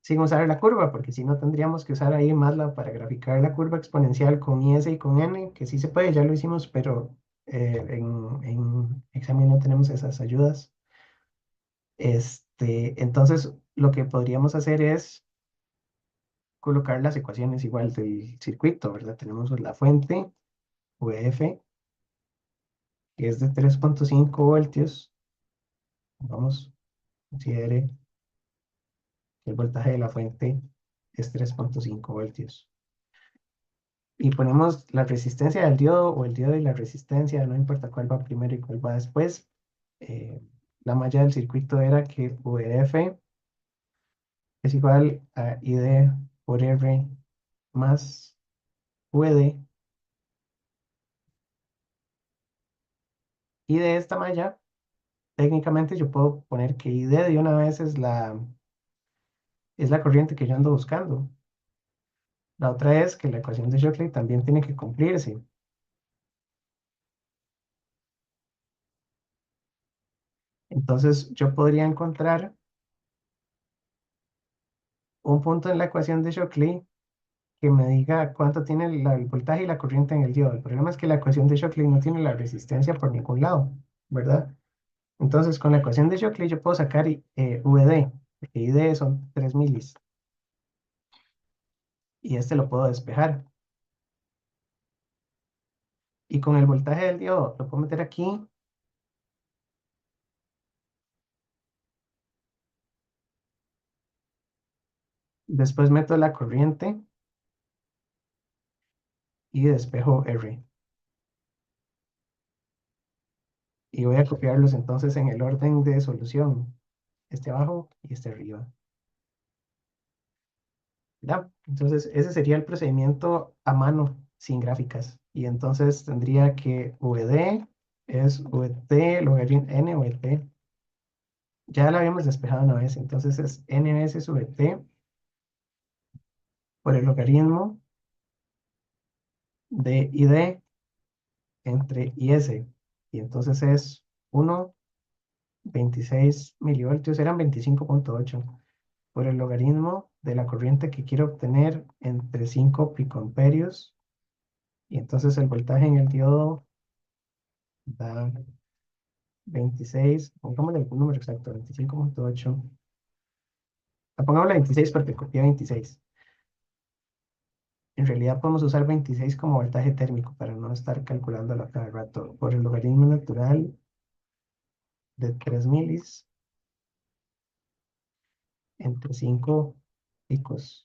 sin usar la curva, porque si no tendríamos que usar ahí MATLAB para graficar la curva exponencial con IS y con N, que sí se puede, ya lo hicimos, pero en examen no tenemos esas ayudas. Entonces, lo que podríamos hacer es colocar las ecuaciones igual del circuito, ¿verdad? Tenemos la fuente, VF, que es de 3,5 voltios. Vamos, considere que el voltaje de la fuente es 3,5 voltios. Y ponemos la resistencia del diodo o el diodo y la resistencia, no importa cuál va primero y cuál va después. Eh, la malla del circuito era que VF es igual a ID por R más VD. Y de esta malla, técnicamente yo puedo poner que ID de una vez es la corriente que yo ando buscando. La otra es que la ecuación de Shockley también tiene que cumplirse. Entonces yo podría encontrar un punto en la ecuación de Shockley que me diga cuánto tiene el voltaje y la corriente en el diodo. El problema es que la ecuación de Shockley no tiene la resistencia por ningún lado, ¿verdad? Entonces, con la ecuación de Shockley yo puedo sacar VD, porque ID son 3 milis, y este lo puedo despejar. Y con el voltaje del diodo lo puedo meter aquí, después meto la corriente y despejo R. Y voy a copiarlos entonces en el orden de solución, este abajo y este arriba. ¿Ya? Entonces, ese sería el procedimiento a mano, sin gráficas. Y entonces tendría que VD es VT logaritmo N VT. Ya la habíamos despejado una vez, entonces es N veces VT por el logaritmo de ID entre IS. Y entonces es 1,26 milivoltios, eran 25,8 por el logaritmo de la corriente que quiero obtener entre 5 picoamperios Y entonces el voltaje en el diodo da 26, pongámosle el número exacto, 25,8. Pongámosle 26 porque copié 26. En realidad podemos usar 26 como voltaje térmico para no estar calculándolo a cada rato. Por el logaritmo natural de 3 milis entre 5 picos.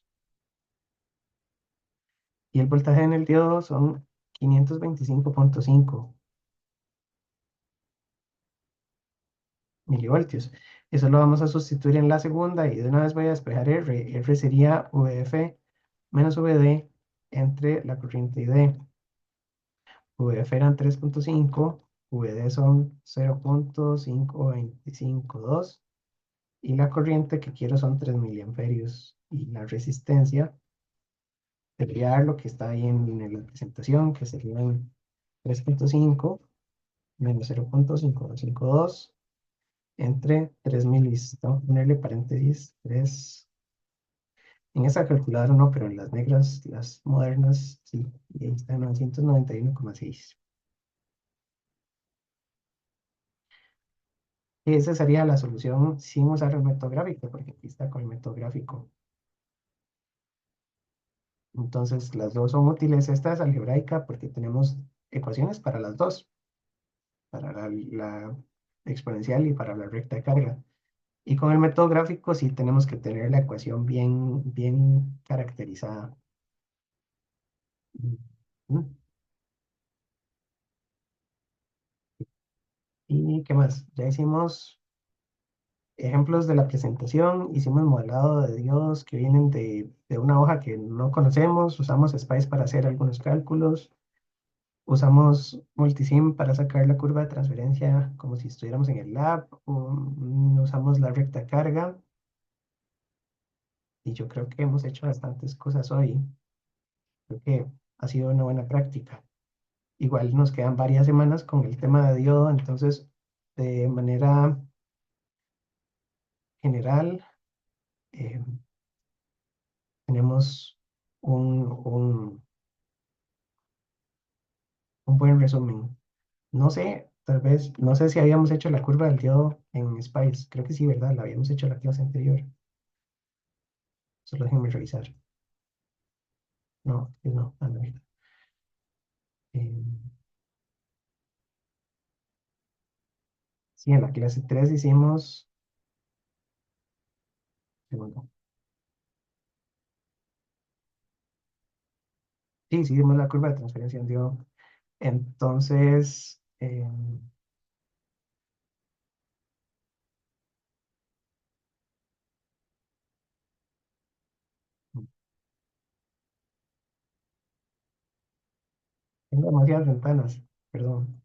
Y el voltaje en el diodo son 525,5 milivoltios. Eso lo vamos a sustituir en la segunda y de una vez voy a despejar R. R sería VF menos VD entre la corriente ID. VF eran 3,5, VD son 0,5252 y la corriente que quiero son 3 miliamperios. Y la resistencia debería dar lo que está ahí en la presentación, que serían 3,5 menos 0,5252 entre 3 milis. Vamos a ponerle paréntesis 3. En esa calculadora no, pero en las negras, las modernas, sí. Y ahí está 991,6. Esa sería la solución sin usar el método gráfico, porque aquí está con el método gráfico. Entonces, las dos son útiles. Esta es algebraica porque tenemos ecuaciones para las dos, para la exponencial y para la recta de carga. Y con el método gráfico sí tenemos que tener la ecuación bien, bien caracterizada. Mm. ¿Y qué más? Ya hicimos ejemplos de la presentación, hicimos modelado de diodos que vienen de una hoja que no conocemos, usamos Spice para hacer algunos cálculos, usamos Multisim para sacar la curva de transferencia como si estuviéramos en el lab, usamos la recta carga y yo creo que hemos hecho bastantes cosas hoy. Creo que ha sido una buena práctica. Igual nos quedan varias semanas con el tema de diodo, entonces de manera general eh, tenemos un buen resumen. No sé, tal vez, no sé si habíamos hecho la curva del diodo en Spice. Creo que sí, ¿verdad? La habíamos hecho la clase anterior. Solo déjenme revisar. No, que no, no, verdad. Eh, sí, en la clase 3 hicimos, segundo. Sí, sí, hicimos la curva de transferencia en diodo. Entonces, tengo demasiadas ventanas, perdón.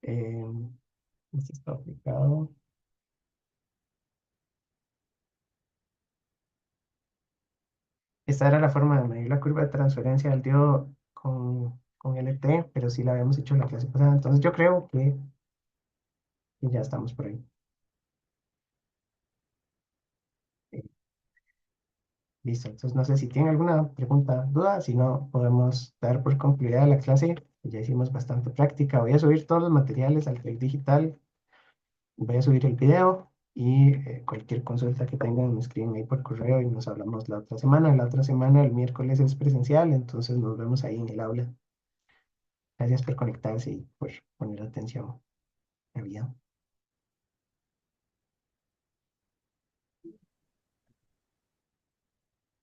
Eh, esto está aplicado. Esta era la forma de medir la curva de transferencia del diodo con LT, pero sí la habíamos hecho en la clase pasada. Entonces yo creo que ya estamos por ahí. Eh, Listo. Entonces no sé si tienen alguna pregunta, duda. Si no, podemos dar por concluida la clase. Ya hicimos bastante práctica. Voy a subir todos los materiales al Tech Digital. Voy a subir el video y cualquier consulta que tengan me escriben ahí por correo y nos hablamos la otra semana. La otra semana, el miércoles es presencial, entonces nos vemos ahí en el aula. Gracias por conectarse y por poner atención. Había.